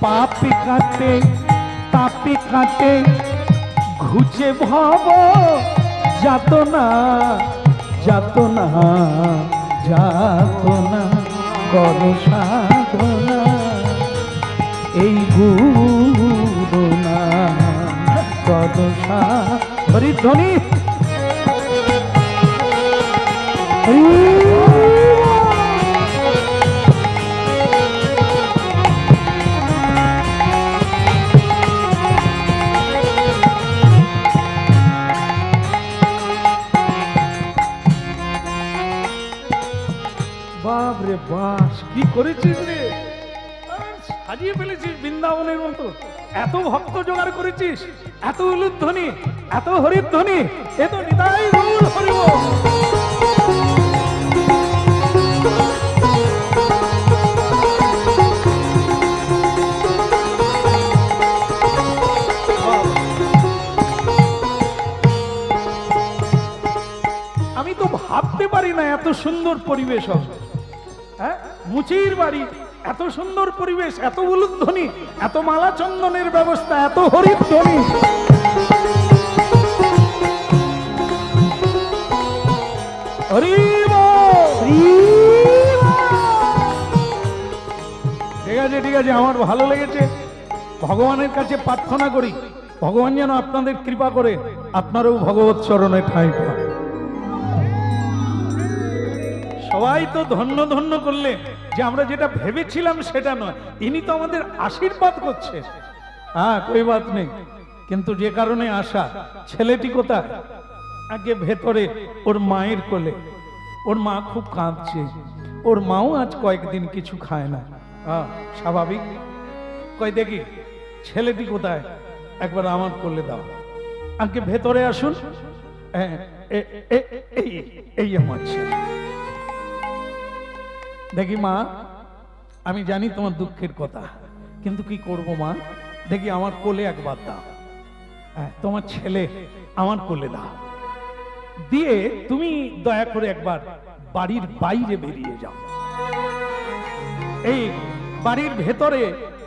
পাপি কাটে তাপি কাটে ঘুচে ভব যাতনা, যাতনা যাতনা করো সাধনা এই গুরু নাম করো সাধনা। হরিধ্বনি। বাপরে বাস, কি করেছিস রে, সাজিয়ে ফেলেছিস বৃন্দাবনের মতো। এত ভক্ত জোগাড় করেছিস, এত উলুধ্বনি, এত হরিধ্বনি, এ তো নিতাই গৌর হরি বল। আমি তো ভাবতে পারি না এত সুন্দর পরিবেশ হবে। হ্যাঁ, মুচির বাড়ি, এত সুন্দর পরিবেশ, এত উলুধ্বনি, এত মালা চন্দনের ব্যবস্থা, এত হরিধ্বনি। হরি বল। ঠিক আছে ঠিক আছে, আমার ভালো লেগেছে। ভগবানের কাছে প্রার্থনা করি ভগবান যেন আপনাদের কৃপা করে আপনারও ভগবত চরণে ঠাঁই পান। সবাই তো ধন্য ধন্য করলে যে আমরা যেটা ভেবেছিলাম সেটা নয়, ইনি তো আমাদের আশীর্বাদ করছে। হ্যাঁ, কই বাত নেই, কিন্তু যে কারণে আসা, ছেলেটি কোথায়? আগে ভেতরে ওর মায়ের কোলে। ওর মা খুব কাঁদছে, ওর মাও আজ কয়েকদিন কিছু খায় না। স্বাভাবিক। কই দেখি ছেলেটি কোথায়, একবার আমার কোলে দাও। আগে ভেতরে আসুন। এই আমার ছেলে। দেখি মা, আমি জানি তোমার দুঃখের কথা, কিন্তু কি করব মা, দেখি আমার কোলে একবার দাও। তোমার ছেলে আমার কোলে দাও, দিয়ে তুমি দয়া করে একবার বাড়ির বাইরে বেরিয়ে যাও। এই বাড়ির ভেতরে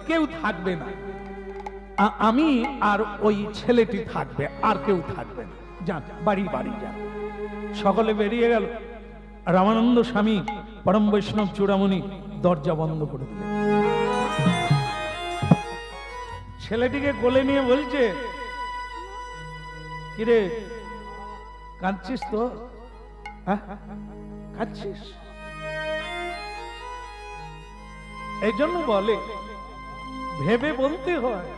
কেউ থাকবে না, আমি আর ওই ছেলেটি থাকবে, আর কেউ থাকবে না। যান, বাড়ি বাড়ি যান। সকলে বেরিয়ে গেল। রামানন্দ স্বামী পরম বৈষ্ণব চূড়ামণি দরজা বন্ধ করে দিলেন। ছেলেটিকে কোলে নিয়ে বলছে, কিরে কাঁদছিস তো? কাঁদছিস? এই জন্য বলে ভেবে বলতে হয়,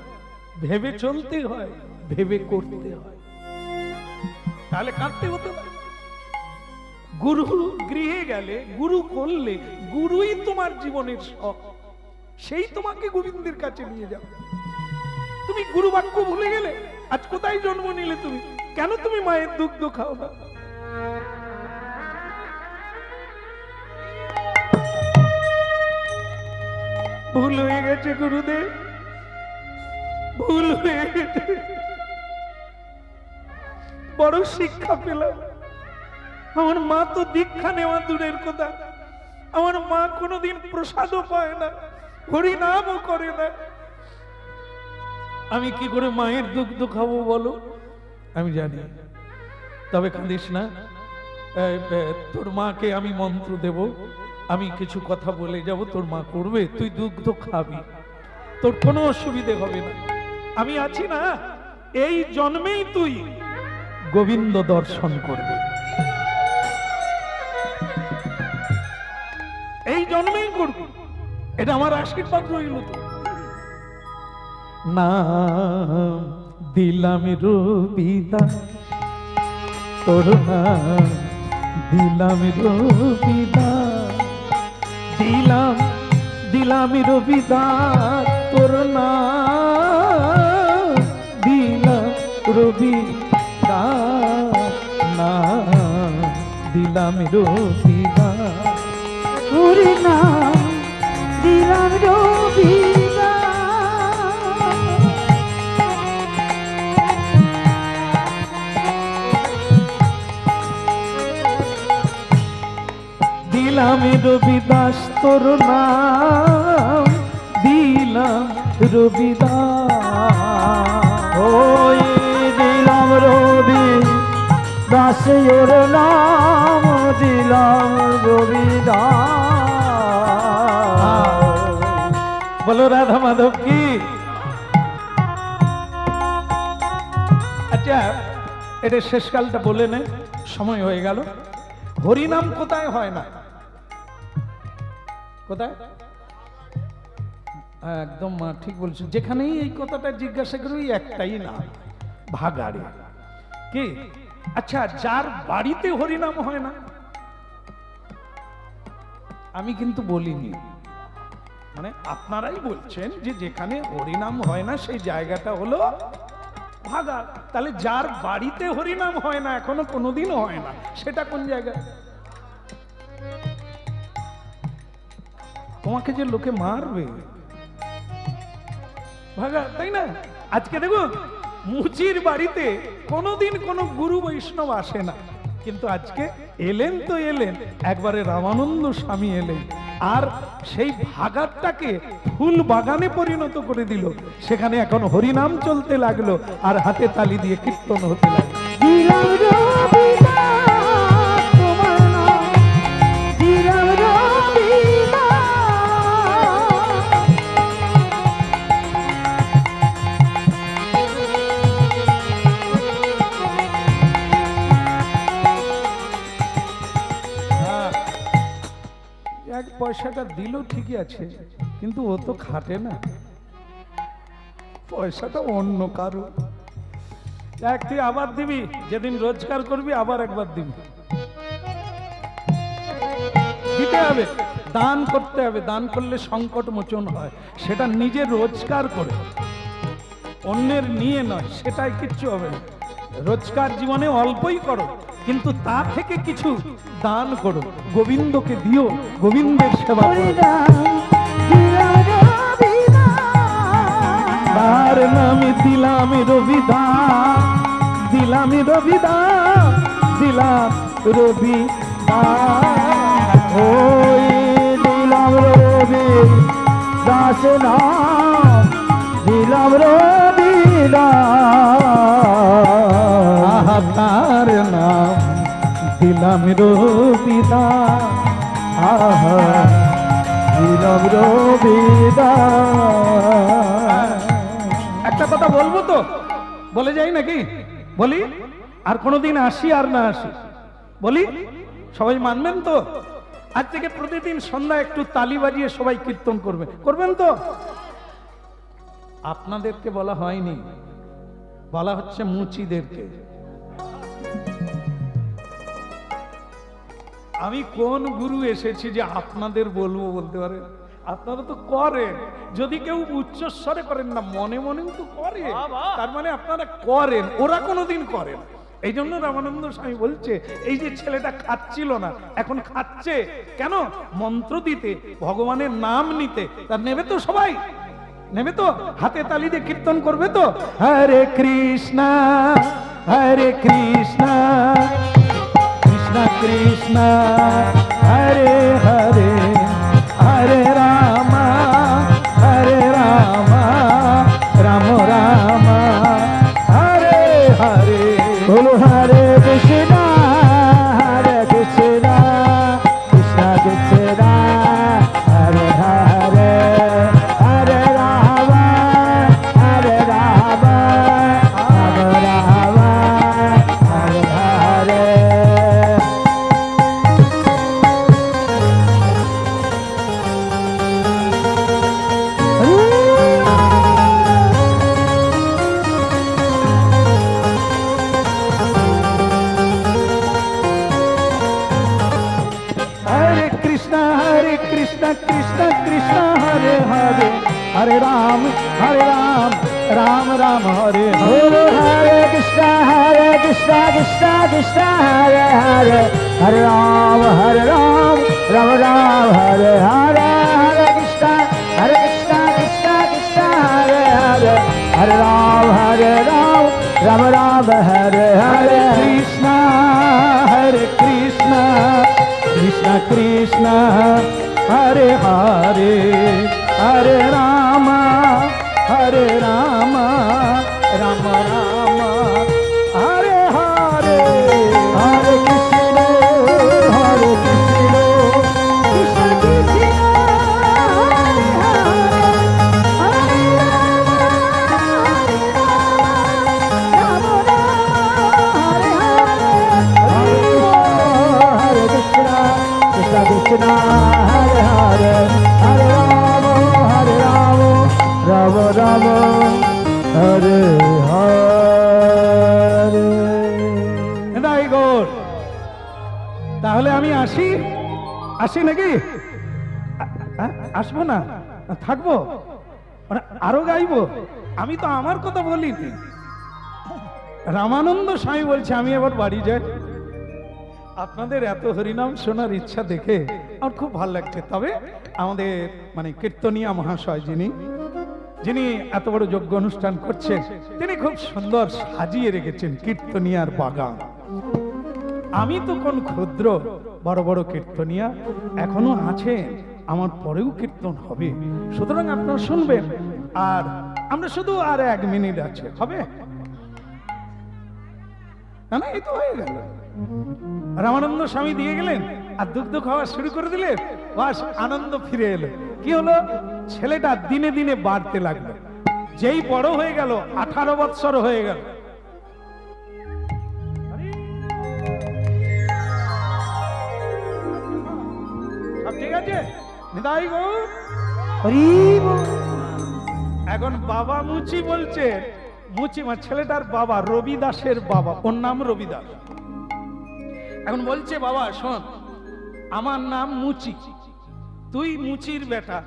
ভেবে চলতে হয়, ভেবে করতে হয়, তাহলে কাঁদতে হতো না। গুরু গৃহে গেলে, গুরু করলে, গুরুই তোমার জীবনের শখ, সেই তোমাকে গোবিন্দের কাছে নিয়ে যাও। তুমি গুরু বাক্য ভুলে গেলে, আজ কোথায় জন্ম নিলে তুমি? কেন তুমি মায়ের দুগ্ধ খাও না? ভুল হয়ে গেছে গুরুদেব, ভুল হয়ে গেছে। বড় শিক্ষা পেলাম। আমার মা তো দীক্ষা নেওয়া দূরের কথা, আমার মা কোনোদিন প্রসাদও পায় না, হরি নামও করে না। আমি কি করে মায়ের দুগ্ধ খাবো বলো? আমি জানি। তবে কাঁদিস না, তোর মাকে আমি মন্ত্র দেব, আমি কিছু কথা বলে যাব, তোর মা করবে, তুই দুগ্ধ খাবি, তোর কোনো অসুবিধে হবে না। আমি আছি না, এই জন্মেই তুই গোবিন্দ দর্শন করবে, এই জন্মেই করবি, এটা আমার আশীর্বাদ রইল। তো নাম দিলাম রবিদাস, তোর নাম দিলাম রবিদাস, দিলাম দিলাম রবিদাস, তোর নাম দিলাম রবিদাস, নাম দিলাম রবিদাস, হরি নাম দিলাম রবিদাস। দিলাম রবিদাস, তোর নাম দিলাম রবিদাস, ওই দিলাম রবিদাস, ওর নাম দিলাম রবিদাস। বলো রাধা মাধব কি? আচ্ছা, এটা শেষকালটা বলে নে, সময় হয়ে গেল। হরিনাম কোথায় হয় না? কোথায়? একদম ঠিক বলছো। যেখানেই এই কথাটা জিজ্ঞাসা করি, একটাই না, ভাগাড়ে। কি? আচ্ছা, যার বাড়িতে হরিনাম হয় না, আমি কিন্তু বলিনি, মানে আপনারাই বলছেন যে যেখানে হরিনাম হয় না সেই জায়গাটা হলো ভাগাড়। তাহলে যার বাড়িতে হরিনাম হয় না, এখনো কোনোদিনও হয় না, সেটা কোন জায়গা? তোমাকে যে লোকে মারবে ভাগাড়, তাই না? আজকে দেখো, মুচির বাড়িতে কোনোদিন কোনো গুরু বৈষ্ণব আসে না, কিন্তু আজকে এলেন তো এলেন, একবারে রামানন্দ স্বামী এলেন, আর সেই ভাগাড়টাকে ফুল বাগানে পরিণত করে দিল। সেখানে এখন হরিনাম চলতে লাগলো, আর হাতে তালি দিয়ে কীর্তন হতে লাগলো। দিলাম রবিদাস, তোমার নাম দিলাম রবিদাস। এক পয়সাটা দিল ঠিকই আছে, কিন্তু ও তো খাটে না, পয়সাটা অন্য কারো। এক তুই আবার দিবি, যেদিন রোজগার করবি আবার একবার দিবি, দিতে হবে, দান করতে হবে। দান করলে সংকট মোচন হয়, সেটা নিজে রোজগার করে, অন্যের নিয়ে নয়, সেটাই কিচ্ছু হবে না। রোজগার জীবনে অল্পই করো, কিন্তু তা থেকে কিছু দান করো, গোবিন্দকে দিও, গোবিন্দের সেবা করো। হরি নাম দিলাম রবিদাস। তার নামে দিলাম রবিদাস, দিলাম রবিদাস, দিলাম রবিদাস, ওই দিলাম রবিদাস, নাম দিলাম রবিদাস। তার নাম দিলাম রবিদাস, আহা দিলাম রবিদাস। একটা কথা বলবো তো, বলে যাই নাকি? বলি, আর কোনোদিন আসি আর না আসি, বলি, সবাই মানবেন তো? আজ থেকে প্রতিদিন সন্ধ্যা একটু তালি বাজিয়ে সবাই কীর্তন করবে, করবেন তো? আপনাদেরকে বলা হয়নি, বলা হচ্ছে মুচিদেরকে। আমি কোন গুরু এসেছি যে আপনাদের বলবো বলতে পারেন? আপনারা তো করেন, যদি কেউ উচ্চস্বরে করেন না, মনে মনেও তো করে, তার মানে আপনারা করেন, ওরা কোনোদিন করেন। এই জন্য রামানন্দ স্বামী বলছে এই যে ছেলেটা খাচ্ছিল না, এখন খাচ্ছে কেন? মন্ত্র দিতে, ভগবানের নাম নিতে। তার নেবে তো সবাই? নেবে তো? হাতে তালি দিয়ে কীর্তন করবে তো? হরে কৃষ্ণ হরে কৃষ্ণ কৃষ্ণ কৃষ্ণ হরে হরে হরে রাম রাম রাম হরে হরে। বলো হরে কৃষ্ণ কৃষ্ণ কৃষ্ণ হরে হরে হরে রাম রাম হরে হরে। हरे कृष्ण कृष्ण कृष्ण हरे हरे हरे राम राम राम हरे बोलो हरे कृष्ण कृष्ण कृष्ण हरे हरे हरे राम राम राम हरे हरे हरे कृष्ण कृष्ण कृष्ण हरे हरे हरे राम राम हरे हरे। कृष्ण कृष्ण कृष्ण हरे हरे हरे राम राम राम हरे हरे। हरे कृष्ण कृष्ण कृष्ण हरे हरे हरे राम हरे हरे। हरे कृष्ण कृष्ण कृष्ण हरे हरे हरे राम राम हरे हरे। নাই গৌর, তাহলে আমি আসি নাকি? আসবো না, থাকবো, মানে আরো গাইবো? আমি তো আমার কথা বলিনি। রামানন্দ স্বামী বলছে আমি এবার বাড়ি যাই। আপনাদের এত হরিনাম শোনার ইচ্ছা দেখে আমার খুব ভালো লাগছে। তবে আমাদের মানে কীর্তনিয়া মহাশয় যিনি এত বড় যজ্ঞ অনুষ্ঠান করছেন, তিনি খুব সুন্দর সাজিয়ে রেখেছেন কীর্তনিয়ার বাগান। আমি তো কোন ক্ষুদ্র, বড় বড় কীর্তনিয়া এখনো আছে, আমার পরেও কীর্তন হবে, সুতরাং আপনারা শুনবেন। আর আমরা শুধু আর 1 মিনিট আছে, হবে না? না, এই তো হয়ে গেল। রামানন্দ স্বামী দিয়ে গেলেন আর দুগ্ধ খাওয়া শুরু করে দিলেন, বাস আনন্দ ফিরে এলো। কি হলো? ছেলেটা দিনে দিনে বাড়তে লাগলো। যেই বড় হয়ে গেল, 18 বৎসর হয়ে গেল, সব ঠিক আছে? নিতাই গৌর। এখন বাবা মুচি বলছে, মুচি মানে ছেলেটার বাবা, রবিদাসের বাবা, ওর নাম রবিদাস। এখন বলছে বাবা শোন, আমার নাম মুচি, তুই মুচির বেটা,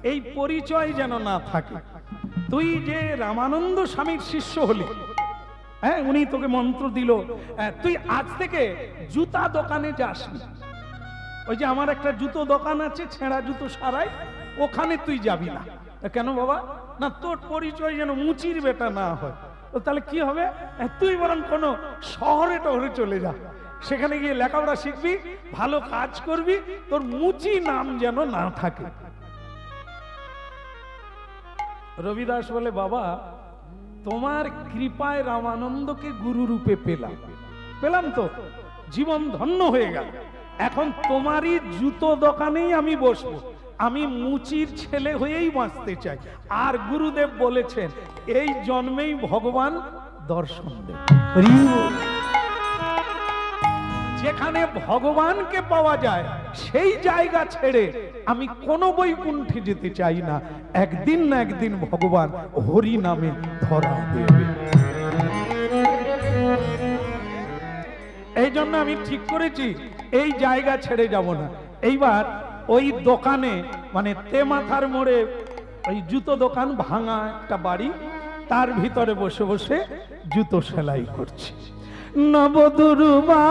এই পরিচয় যেন না থাকে। তুই যে রামানন্দ স্বামীর শিষ্য হলি, হ্যাঁ, উনি তোকে মন্ত্র দিল, তুই আজ থেকে জুতা দোকানে যাস না। ওই যে আমার একটা জুতো দোকান আছে, ছেঁড়া জুতো সারাই, ওখানে তুই যাবি না। কেন বাবা? না, তোর পরিচয় যেন মুচির বেটা না হয়। তাহলে কি হবে? তুই বরং কোনো শহরে টহরে চলে যা, সেখানে গিয়ে লেখাপড়া শিখবি, ভালো কাজ করবি, তোর মুচি নাম যেন না থাকে। রবিদাস বলে বাবা, তোমার কৃপায় রামানন্দকে গুরু রূপে পেলাম তো, জীবন ধন্য হয়ে গেল। এখন তোমারই জুতো দোকানেই আমি বসবো, আমি মুচির ছেলে হয়েই বাঁচতে চাই। আর গুরুদেব বলেছেন এই জন্মেই ভগবান দর্শন দেবে। যেখানে ভগবানকে পাওয়া যায় সেই জায়গা ছেড়ে আমি কোনো বৈকুণ্ঠে যেতে চাই না। একদিন না একদিন ভগবান হরি নামে ধরা দেবে। এই জন্য আমি ঠিক করেছি এই জায়গা ছেড়ে যাব না। এইবার ওই দোকানে মানে তেমাথার মোড়ে ওই জুতো দোকান, ভাঙা একটা বাড়ি, তার ভিতরে বসে বসে জুতো সেলাই করছি। নবদুর্বা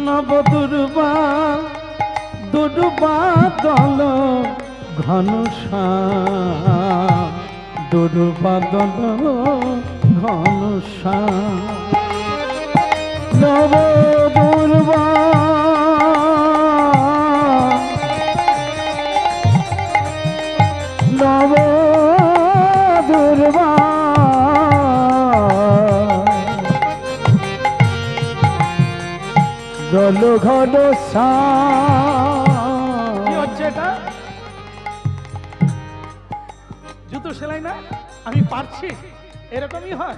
নবদুর্বা দুর্বা দল ঘনশ্যাম, দুর্বা দল ঘনশ্যাম। নবদুর্বা নবদুর্বা দল ঘনশ্যাম। কি হচ্ছে এটা? জুতো সেলাই না? আমি পারছি, এরকমই হয়।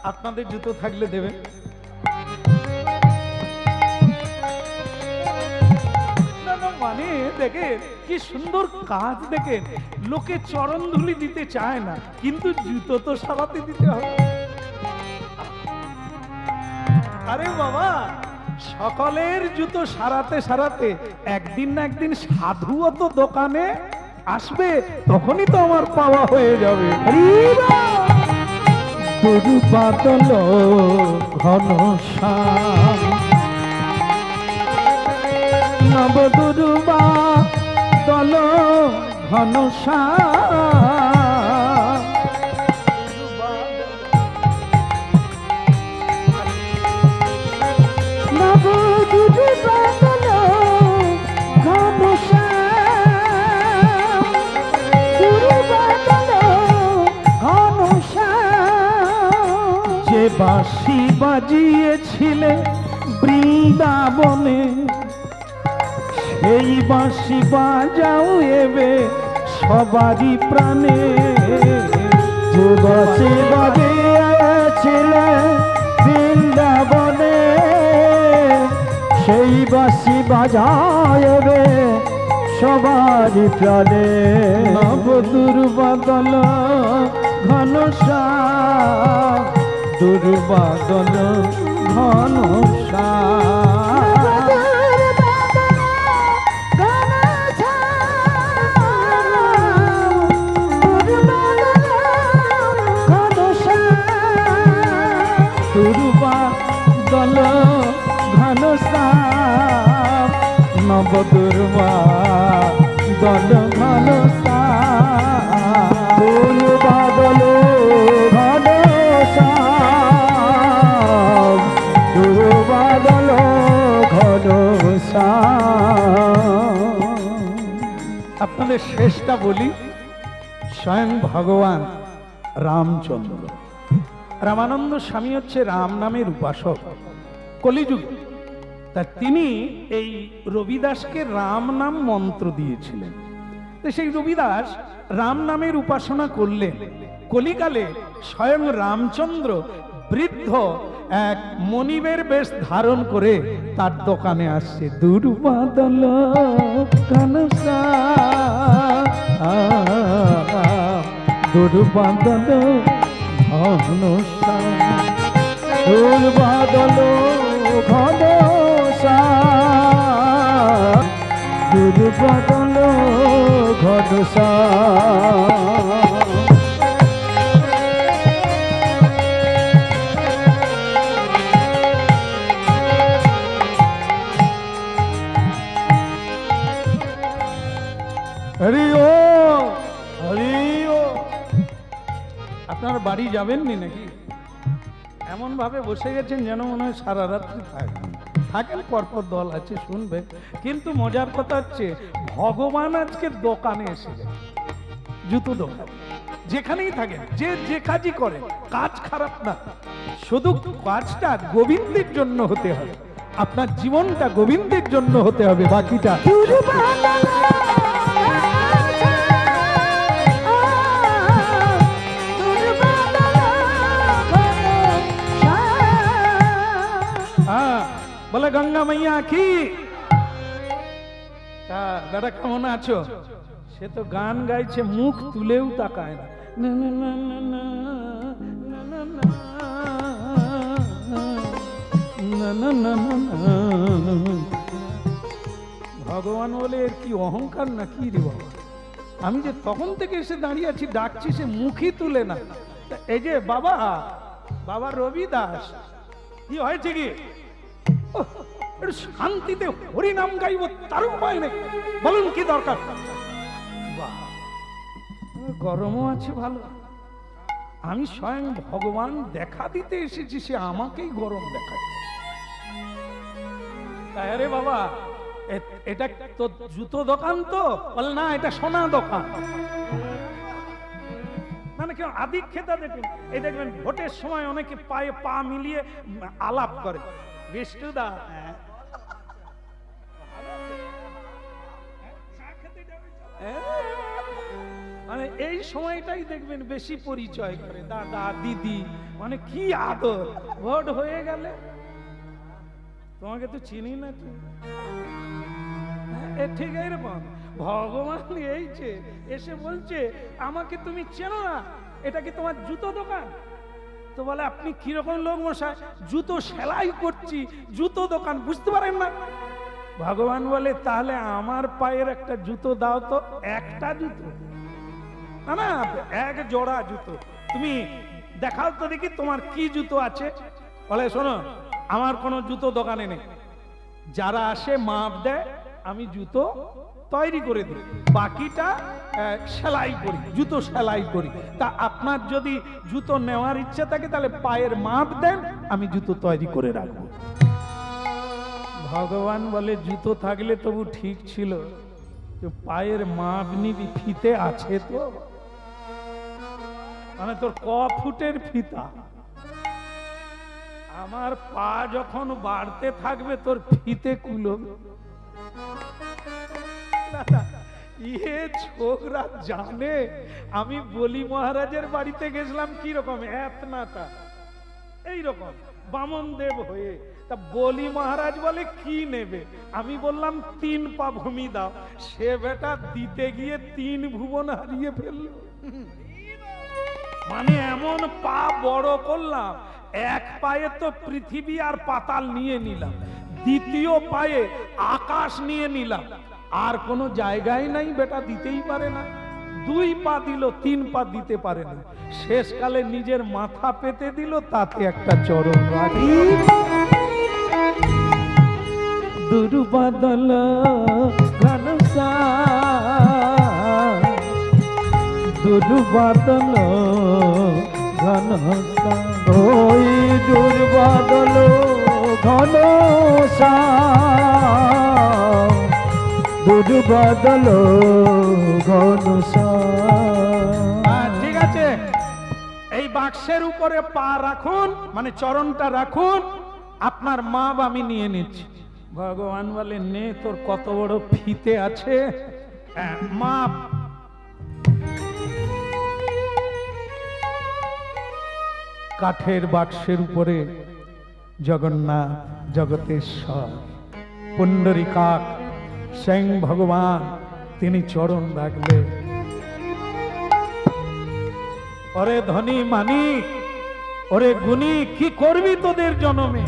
আপনাদের জুতো থাকলে দেবেন। মানে দেখেন কি সুন্দর কাজ, দেখেন লোকে চরণ ধুলি দিতে চায় না, কিন্তু জুতো তো সারাতে দিতে হবে। আরে বাবা, সকলের জুতো সারাতে সারাতে একদিন না একদিন সাধুও তো দোকানে আসবে, তখনই তো আমার পাওয়া হয়ে যাবে। দুর্বাদল ঘনশ্যাম, নবদুর্বা দল ঘনশ্যাম। নবদুর্বা দল ঘনশ্যাম, দুর্বা দল ঘনশ্যাম। যে বাঁশি বাজিয়েছিলে বৃন্দাবনে, সেই বাঁশি বাজাও এবে সবারই প্রাণে। যে বাঁশি বাজিয়েছিলে বৃন্দাবনে, সেই বাঁশি বাজাবে সবারই প্রাণে। নবদুর্বা দল ঘনশ্যাম, দুর্বা দল ঘনশ্যাম। দুর্বা দল ঘনশ্যাম, নবদুর্বা দল ঘনশ্যাম। দুর্বা দল ঘনশ্যাম, দুর্বা দল ঘনশ্যাম। আপনাদের শেষটা বলি, স্বয়ং ভগবান রামচন্দ্র, রামানন্দ স্বামী হচ্ছে রাম নামের উপাসক কলিযুগ। তা তিনি এই রবিদাসকে রাম নাম মন্ত্র দিয়েছিলেন। তো সেই রবিদাস রাম নামের উপাসনা করলেন। কলিকালে স্বয়ং রামচন্দ্র বৃদ্ধ এক মনিবের বেশ ধারণ করে তার দোকানে আসছে। দুর্বা দল ঘনশ্যাম, দুর্বা দল ঘনশ্যাম, দুর্বা দল ঘনশ্যাম, দুর্বা দল ঘনশ্যাম। হরি ও হরি ও। আপনার বাড়ি যাবেননি নাকি? এমন ভাবে বসে গেছেন যেন মনে হয় সারা রাত্রি থাকবেন। থাকেন, পরপর দল আছে, শুনবে। কিন্তু মজার কথা হচ্ছে ভগবান আজকে দোকানে এসে গেছে, জুতো দোকান। যেখানেই থাকেন, যে যে কাজই করেন, কাজ খারাপ না, শুধু কাজটা গোবিন্দের জন্য হতে হবে, আপনার জীবনটা গোবিন্দের জন্য হতে হবে, বাকিটা বলে গঙ্গা মাইয়া কি। তা দাদা কেমন আছো? সে তো গান গাইছে, মুখ তুলেও তাকায় না। ভগবান বলে এর কি অহংকার না কি রে বাবা, আমি যে তখন থেকে এসে দাঁড়িয়ে আছি, ডাকছি, সে মুখই তুলে না। এই যে বাবা, বাবা রবি দাস, কি হয়েছে কি? একটু শান্তিতে হরিনাম গাইব, তার উপায় নেই, বলুন কি দরকার? গরমও আছে ভালো, আমি স্বয়ং ভগবান দেখা দিতে এসেছি, সে আমাকেই গরম দেখায়। তাই আরে বাবা, এটা তো জুতো দোকান তো? বল না, এটা সোনা দোকান। মানে কেউ আদিক্ষেতা দেখুন, এই দেখবেন ভোটের সময় অনেকে পায়ে পা মিলিয়ে আলাপ করে, বিষ্ণুদা মানে এই সময়টাই দেখবেন বেশি পরিচয় করে, দাদা দিদি, মানে কি আদর। ভোট হয়ে গেলে তোমাকে তো চিনি না, ঠিক এরকম ভগবান এইছে এসে বলছে আমাকে তুমি চেনো না, এটা কি তোমার জুতো দোকান? তো বলে আপনি কিরকম লোক মশাই? জুতো সেলাই করছি, জুতো দোকান বুঝতে পারেন না? ভগবান বলে তাহলে আমার পায়ের একটা জুতো দাও তো। একটা জুতো না, না, এক জোড়া জুতো। তুমি দেখাও তো দেখি তোমার কি জুতো আছে। বলে শোনো, আমার কোনো জুতো দোকানে নেই, যারা আসে মাপ দেয়, আমি জুতো তৈরি করে দিই, বাকিটা সেলাই করি, জুতো সেলাই করি। তা আপনার যদি জুতো নেওয়ার ইচ্ছা থাকে তাহলে পায়ের মাপ দেন, আমি জুতো তৈরি করে রাখবো। ভগবান বলে জুতো থাকলে তবু ঠিক ছিল, পায়ের মাপ নিবি, ফিতে আছে তো? মানে তোর ক ফুটের ফিতা? আমার পা যখন বাড়তে থাকবে তোর ফিতে কুলোবে। ইয়ে ছোকরা জানে আমি বলি মহারাজের বাড়িতে গেছিলাম কিরকম, এতনাটা এইরকম বামন দেব হয়ে। তা বলি মহারাজ বলে কি নেবে? আমি বললাম 3 পা ভূমি দাও। সে বেটা দিতে গিয়ে 3 ভুবন হারিয়ে ফেলল। মানে এমন পা বড় করলাম, এক পায়ে তো পৃথিবী আর পাতাল নিয়ে নিলাম, দ্বিতীয় পায়ে আকাশ নিয়ে নিলাম, আর কোনো জায়গায় নাই, বেটা দিতেই পারে না। 2 পা দিল, 3 পা দিতে পারে না। শেষকালে নিজের মাথা পেতে দিল, তাতে একটা চরণ রাখি। দুর্বাদল ঘনসা, দুর্বাদল ঘনসা, ওই দুর্বাদল ঘনসা, দুর্বাদল ঘনসা। ঠিক আছে, এই বাক্সের উপরে পা রাখুন, মানে চরণটা রাখুন, আপনার মাপ আমি নিয়ে নিচ্ছি। ভগবান বলে নে, তোর কত বড় ফিতে আছে, মাপ। কাঠের বাক্সের উপরে জগন্নাথ, জগতেশ্বর, পুণ্ডরীকাক, স্বয়ং ভগবান, তিনি চরণ রাখলে। ওরে ধনী মানি, ওরে গুণী, কি করবি তোদের জনমে?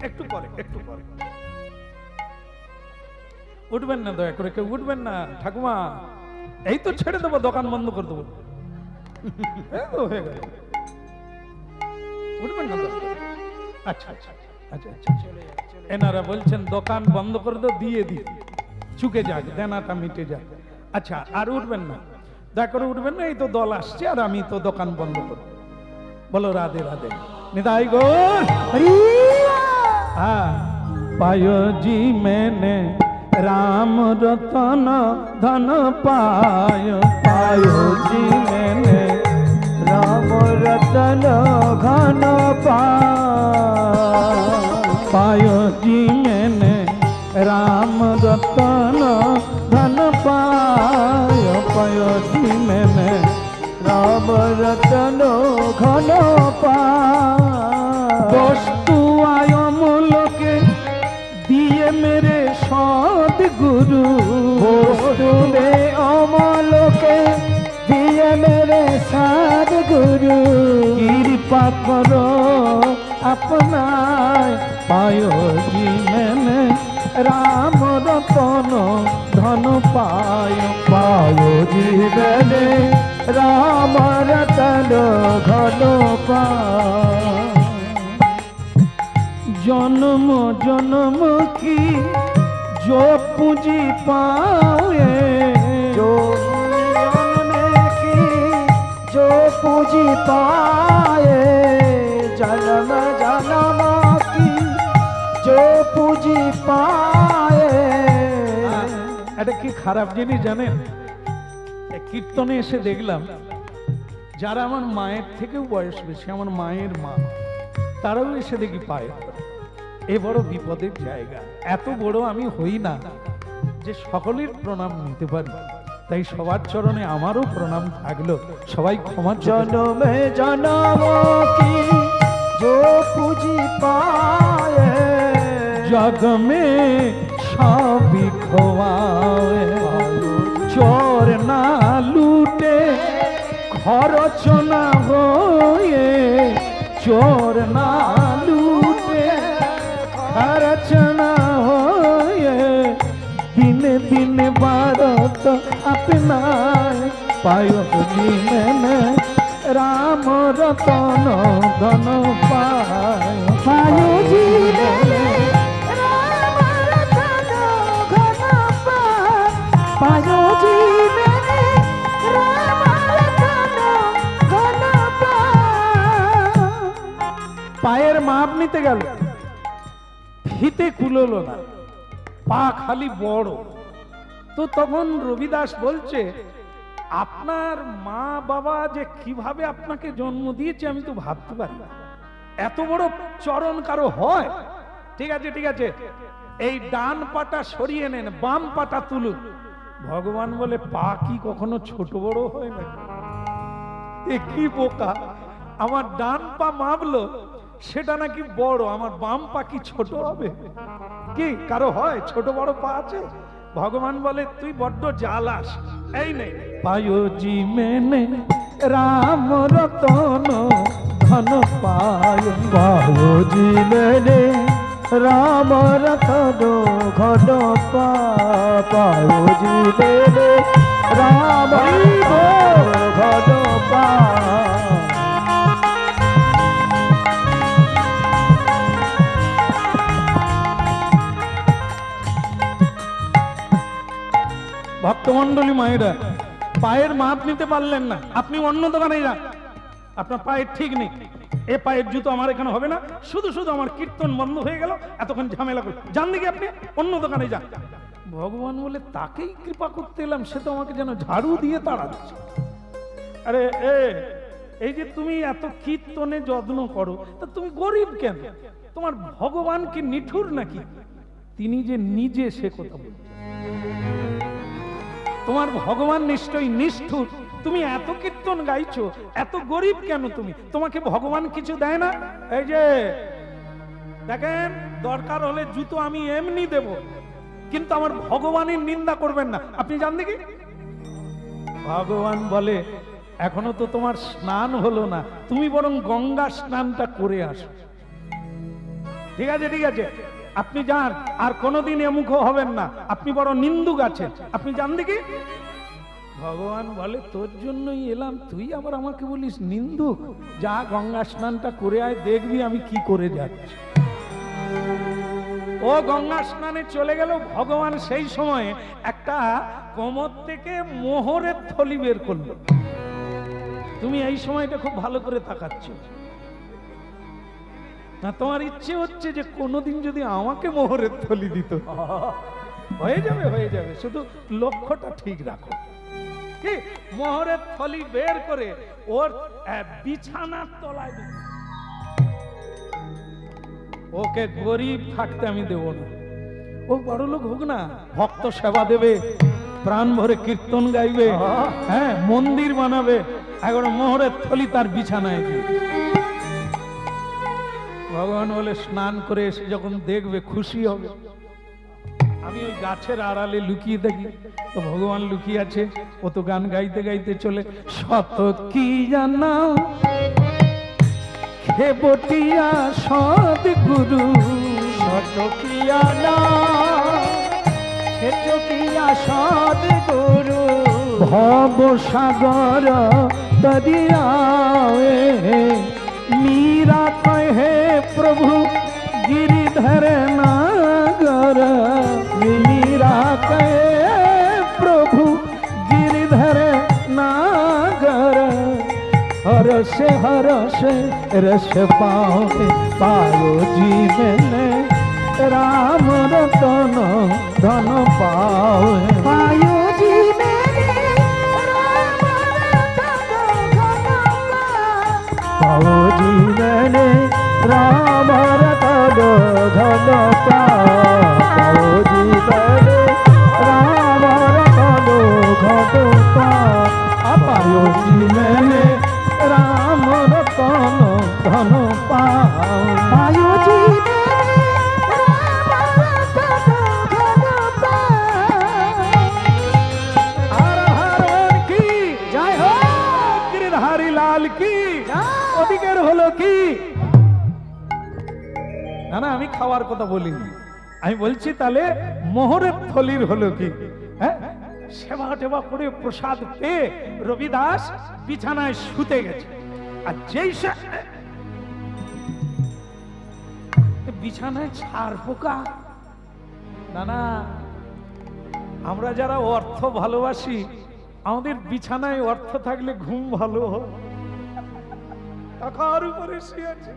একটু পরে, একটু পরে উঠবেন না, দয়া করে কেউ উঠবেন না ঠাকুমা, এই তো ছেড়ে দেবো, দোকান বন্ধ করে দেবো। হয়ে গেল, উঠবেন না। আচ্ছা আচ্ছা আচ্ছা আচ্ছা, এনারা বলছেন দোকান বন্ধ করে দাও, দিয়ে দি, চুকে যাক, দেনাটা মিটে যাক। আচ্ছা, আর উঠবেন না। দয়া করে উঠবেন না, এই তো দল আসছে আর আমি তো দোকান বন্ধ করব। বলো রাধে রাধে, নিতাই গৌর। हाँ पायो जी मैंने राम रतन धन पायो, पायो जी मैंने राम रतन घन पायो जी मैंने राम रतन धन पायो, पायो जी मैंने राम रतन घन वस्तु आयो मूलके दिए मेरे सद्गुरु, वस्तु में अमल के दिए मेरे सद्गुरु, कृपा करो अपना पायो जी मैंने राम रतन धन पायो, पायो जी मैंने राम रतन घन जन्म जन्म की जो पूंजी पाए, जो जन्म की जो पूंजी पाए, जन्म जन्म की जो पूंजी पाए। এটা কি খারাপ জিনিস জানেন? কীর্তনে এসে দেখলাম যারা আমার মায়ের থেকেও বয়স বেশি, আমার মায়ের মা, তারাও এসে দেখি পায়। এ বড় বিপদের জায়গা। এত বড় আমি হই না যে সকলের প্রণাম নিতে পারি, তাই সবার চরণে আমারও প্রণাম থাকলো, সবাই ক্ষমা। जन्म जन्म की जो पूंजी पाए, जग में सभी खोवाए, चोर ना लूटे खरच ना होए, चोर ना लूटे खरच ना होए, दिन दिन भारत अपना पायो जी मैंने राम रतन धन पायो, पायो जी मैंने राम रतन घन पायो जी मैंने राम रतन घन পায়ের মাপ নিতে গেল, ফিতে কুলোলো না, পা খালি বড়। তো তখন রবিদাস বলছে, আপনার মা বাবা যে কিভাবে আপনাকে জন্ম দিয়েছে আমি তো ভাবতে পারি না, এত বড় চরণ কারো হয়? ঠিক আছে ঠিক আছে, এই ডান পাটা সরিয়ে নেন, বাম পাটা তুলুন। ভগবান বলে, পা কি কখনো ছোট বড় হয় না? এ কি বোকা, আমার ডান পা মাপলো, সেটা নাকি বড়, আমার বাম পা কি ছোট হবে? কি কারো হয় ছোট বড় পা আছে? ভগবান বলে, তুই বড্ড জ্বালাস। এই নে পায়ো জি মেনে রাম রতন ধন পায়, पायो जी मैंने राम रतन घन पायो जी मैंने राम घन ভক্তমন্ডলী মায়েরা, পায়ের মাপ নিতে পারলেন না, আপনি অন্য দোকানে যান, আপনার পায়ের ঠিক নেই, এ পায়ের জুতো আমার এখানে হবে না, শুধু শুধু আমার কীর্তন বন্ধ হয়ে গেল, এতক্ষণ ঝামেলা করল, যান দেখি আপনি অন্য দোকানে যান। ভগবান বলে, তাকেই কৃপা করতে এলাম, সে তো আমাকে যেন ঝাড়ু দিয়ে তাড়া দিচ্ছে। আরে এই যে তুমি এত কীর্তনে যত্ন করো, তা তুমি গরিব কেন? তোমার ভগবান কি নিঠুর নাকি? তিনি যে নিজে সে কথা বলছেন। তোমার ভগবান নিশ্চয়ই নিষ্ঠুর, তুমি এত কীর্তন গাইছো, এত গরিব কেন তুমি? তোমাকে ভগবান কিছু দেয় না? এই যে দেখেন, দরকার হলে জুতো আমি এমনি দেব, কিন্তু আমার ভগবানের নিন্দা করবেন না। আপনি জান দেখি, ভগবান বলে, এখনো তো তোমার স্নান হলো না, তুমি বরং গঙ্গা স্নানটা করে আসো। ঠিক আছে ঠিক আছে, আপনি যান, আর কোনোদিন এমুখ হবেন না, আপনি বড় নিন্দুক আছেন, আপনি যান দেখি। ভগবান বলে, তোর জন্যই এলাম, তুই আবার আমাকে বলিস নিন্দুক? যা গঙ্গা স্নানটা করে আয়, দেখবি আমি কি করে যাচ্ছি। ও ও গঙ্গা স্নানে চলে গেল, ভগবান সেই সময় একটা কোমর থেকে মোহরের থলি বের করলো। তুমি এই সময়টা খুব ভালো করে তাকাচ্ছ না, তোমার ইচ্ছে হচ্ছে যে কোনোদিন যদি আমাকে মোহরের থলি দিত। হয়ে যাবে, হয়ে যাবে, শুধু লক্ষ্যটা ঠিক রাখো। কি মোহরের থলি বের করে ওর বিছানার তলায় দিল। ওকে গরিব থাকতে আমি দেব না, ও বড় লোক হোক না, ভক্ত সেবা দেবে, প্রাণ ভরে কীর্তন গাইবে, হ্যাঁ মন্দির বানাবে, এখন মোহরের থলি তার বিছানায় দিয়ে। ভগবান বলে স্নান করে এসে যখন দেখবে খুশি হবে। আমি ওই গাছের আড়ালে লুকিয়ে থাকি, তো ভগবান লুকিয়ে আছে, ও তো গান গাইতে গাইতে চলে, শত কি জানা হে বটিয়া সদ্গুরু, শত কিয়া না হেত কিয়া সদ্গুরু, ভব সাগর দরিয়ায়ে मीरा कहे प्रभु गिरिधर नागर, मीरा कहे प्रभु गिरिधर नागर, हर से रस पाओ पायो जीवन, राम रतन धन पाओ पायो जीवन, पाओ जीवन राम रतन धन पाओ जीवन राम रतन धन पाओ जीवन राम रतन धन पाओ जीवन हर हर की जय हो, गिरधारी लाल की। ওদিকের হলো কি না, না আমি খাওয়ার কথা বলিনি, আমি বলছি তাহলে মোহরের থলির হলো কি। হ্যাঁ, সেবা টেবা করে প্রসাদ পেয়ে রবিদাস বিছানায় শুতে গেছে, আর যেই বিছানায় ছাড় পোকা। না না, আমরা যারা অর্থ ভালোবাসি, আমাদের বিছানায় অর্থ থাকলে ঘুম ভালো হয়, টাকার উপরে শুয়েছে।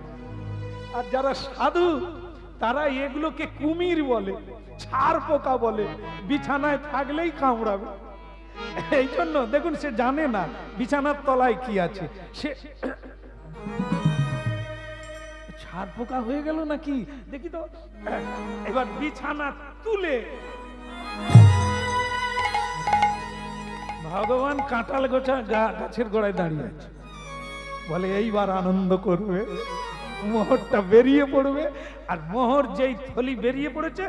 আর যারা সাধু তারা এগুলোকে কুমির বলে, ছাড় পোকা বলে, বিছানায় থাকলেই কামড়াবে। এই জন্য দেখুন, সে জানে না বিছানার তলায় কি আছে, সে ছাড় পোকা হয়ে গেল নাকি দেখি তো। এবার বিছানা তুলে ভগবান কাঁঠাল গাছের গোড়ায় দাঁড়িয়ে আছে, বলে এইবার আনন্দ করবে, মোহরটা বেরিয়ে পড়বে। আর মোহর যেই থলি বেরিয়ে পড়েছে,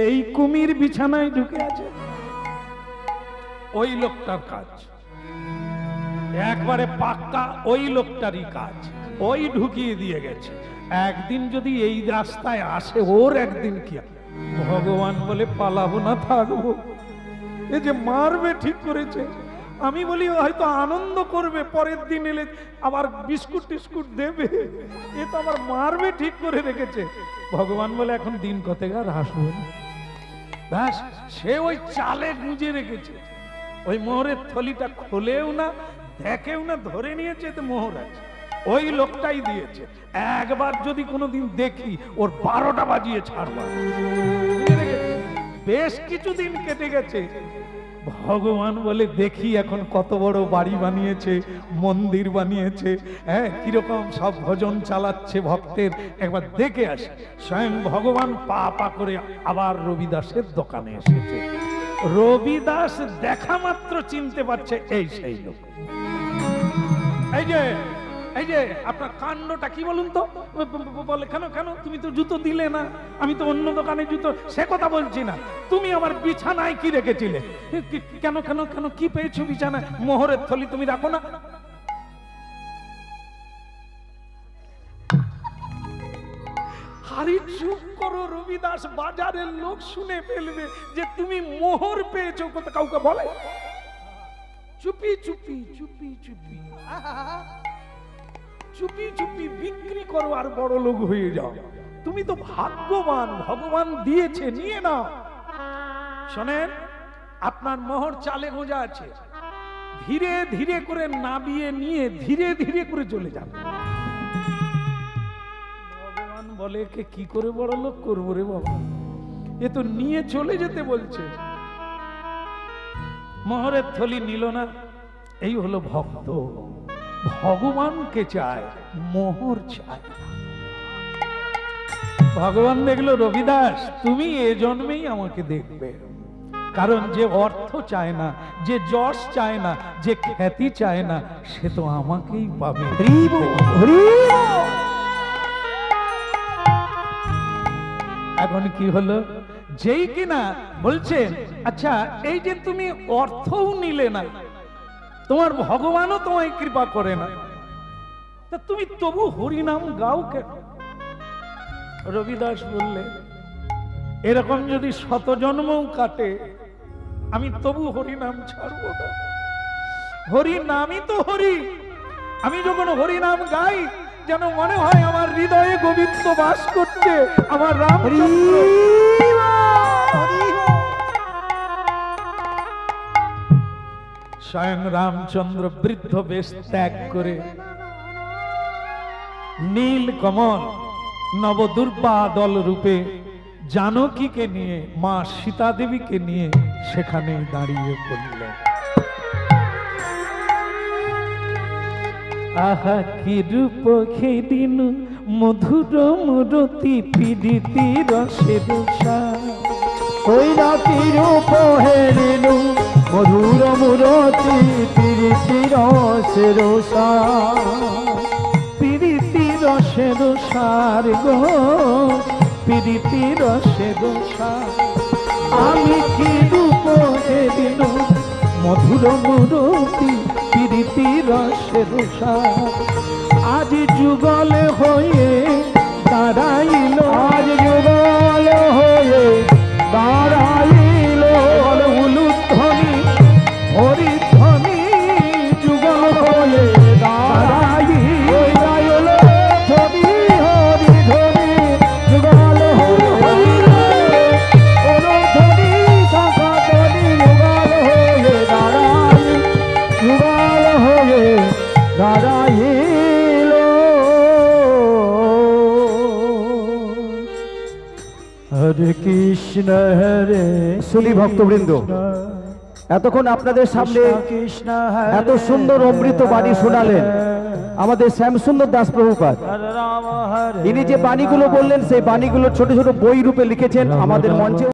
এই কুমির বিছানায় ঢুকে আছে। ওই লোকটার কাজ একবারে পাক্কা, ওই লোকটারই কাজ, ওই ঢুকিয়ে দিয়ে গেছে। একদিন যদি এই রাস্তায় আসে, ওর একদিন কি, ভগবান বলে পালাবো না, থাকবো। এই যে মারবে ঠিক করেছে, আমি বলি হয়তো আনন্দ করবে, পরের দিন এলে আবার বিস্কুট টিস্কুট দেবে, এ তো আবার মারবে ঠিক করে রেখেছে। ভগবান বলে এখন দিন কতেক আর হাসবে না। ব্যাস, সে ওই চালে গুঁজে রেখেছে, ওই মোহরের থলিটা খোলেও না, দেখেও না, ধরে নিয়েছে তো মোহর আছে, ওই লোকটাই দিয়েছে। একবার যদি কোনোদিন দেখি, ওর 12টা বাজিয়ে ছাড়বা। বেশ কিছুদিন কেটে গেছে, ভগবান বলে দেখি এখন কত বড় বাড়ি বানিয়েছে, মন্দির বানিয়েছে, হ্যাঁ কিরকম সব ভজন চালাচ্ছে ভক্তের, একবার দেখে আসে। স্বয়ং ভগবান পা পা করে আবার রবিদাসের দোকানে এসেছে। রবিদাস দেখা মাত্র চিনতে পারছে এই সেই লোক। এই যে আপনার কাণ্ডটা কি বলুন তো? বলে কেন কেন তুমি তো জুতো দিলে না, আমি তো অন্য দোকানে জুতো, সে কথা বলছি না, তুমি আমার বিছানায় কি রেখেছিলে? কেন কেন কেন কি পেয়েছো বিছানায়? মোহরের থলি তুমি রাখো না। হারি চুপ করো রবিদাস, বাজারের লোক শুনে ফেলবে যে তুমি মোহর পেয়েছো, কাউকে বলে। চুপি চুপি চুপি চুপি চুপি চুপি বিক্রি করো আর বড় লোক হয়ে যাও। তুমি তো ভাগ্যবান, ভগবান দিয়েছে, নিয়ে নাও। শোনেন, আপনার মোহর চালে গোঁজা আছে, ধীরে ধীরে করে নাবিয়ে নিয়ে ধীরে ধীরে করে চলে যান। ভগবান বলে কে কি করে বড় লোক করবো রে বাবা, এ তো নিয়ে চলে যেতে বলছে। মোহরের থলি নিল না। এই হলো ভক্ত, ভগবানকে চায়, মোহর চায় না। ভগবান দেখলো রবিদাস তুমি এ জন্মেই আমাকে দেখবে, কারণ যে অর্থ চায় না, যে যশ চায় না, যে খ্যাতি চায় না, সে তো আমাকেই পাবে। এখন কি হলো, যেই কিনা বলছেন আচ্ছা এই যে তুমি অর্থও নিলে না, তোমার ভগবানও তোমায় কৃপা করে না, তা তুমি তবু হরিনাম গাও কেন? রবিদাস বললে এরকম যদি 100 জন্মও কাটে আমি তবু হরিনাম ছাড়বো না। হরিনামই তো হরি, আমি যখন হরিনাম গাই যেন মনে হয় আমার হৃদয়ে গোবিন্দ বাস করছে, আমার রাম। স্বয়ং রামচন্দ্র বৃদ্ধ বেশ ত্যাগ করে নীল কমল নবদুর্বাদল রূপে জানকীকে নিয়ে, মা সীতা দেবীকে নিয়ে সেখানে দাঁড়িয়ে পড়লেন। আহা কি রূপ খেদিন মধুর মুরতি পীড়িতি রসের সার, ওই না কি রূপ হেরিনু মধুর মুরতি প্রীতি রসের সার, পীড়িতি রসের সার গো, পীড়িতি রসের সার। আমি কি রূপ হেদিন মধুর মুরতি পীড়িতি রসের সার, আজ যুগল হয়ে দাঁড়াইল, আজ যুগল হয়ে দাঁড়াইল, উলুধ্বনি হরিধ্বনি যুগল হয়ে দাঁড়াইল, ধরি হরি ধরি যুগল হরি শাখা ধরি যুগল হয়ে দাঁড়াই, যুগল হয়ে দাঁড়াইল। হরে কৃষ্ণ হরে। সুলি ভক্তবৃন্দ, এতক্ষণ আপনাদের সামনে কৃষ্ণ এত সুন্দর অমৃত বাণী শোনালেন আমাদের শ্যামসুন্দর দাস প্রভুপাদ। রাম হরে। ইনি যে বাণীগুলো বললেন সেই বাণীগুলো ছোট ছোট বই রূপে লিখেছেন, আমাদের মঞ্চে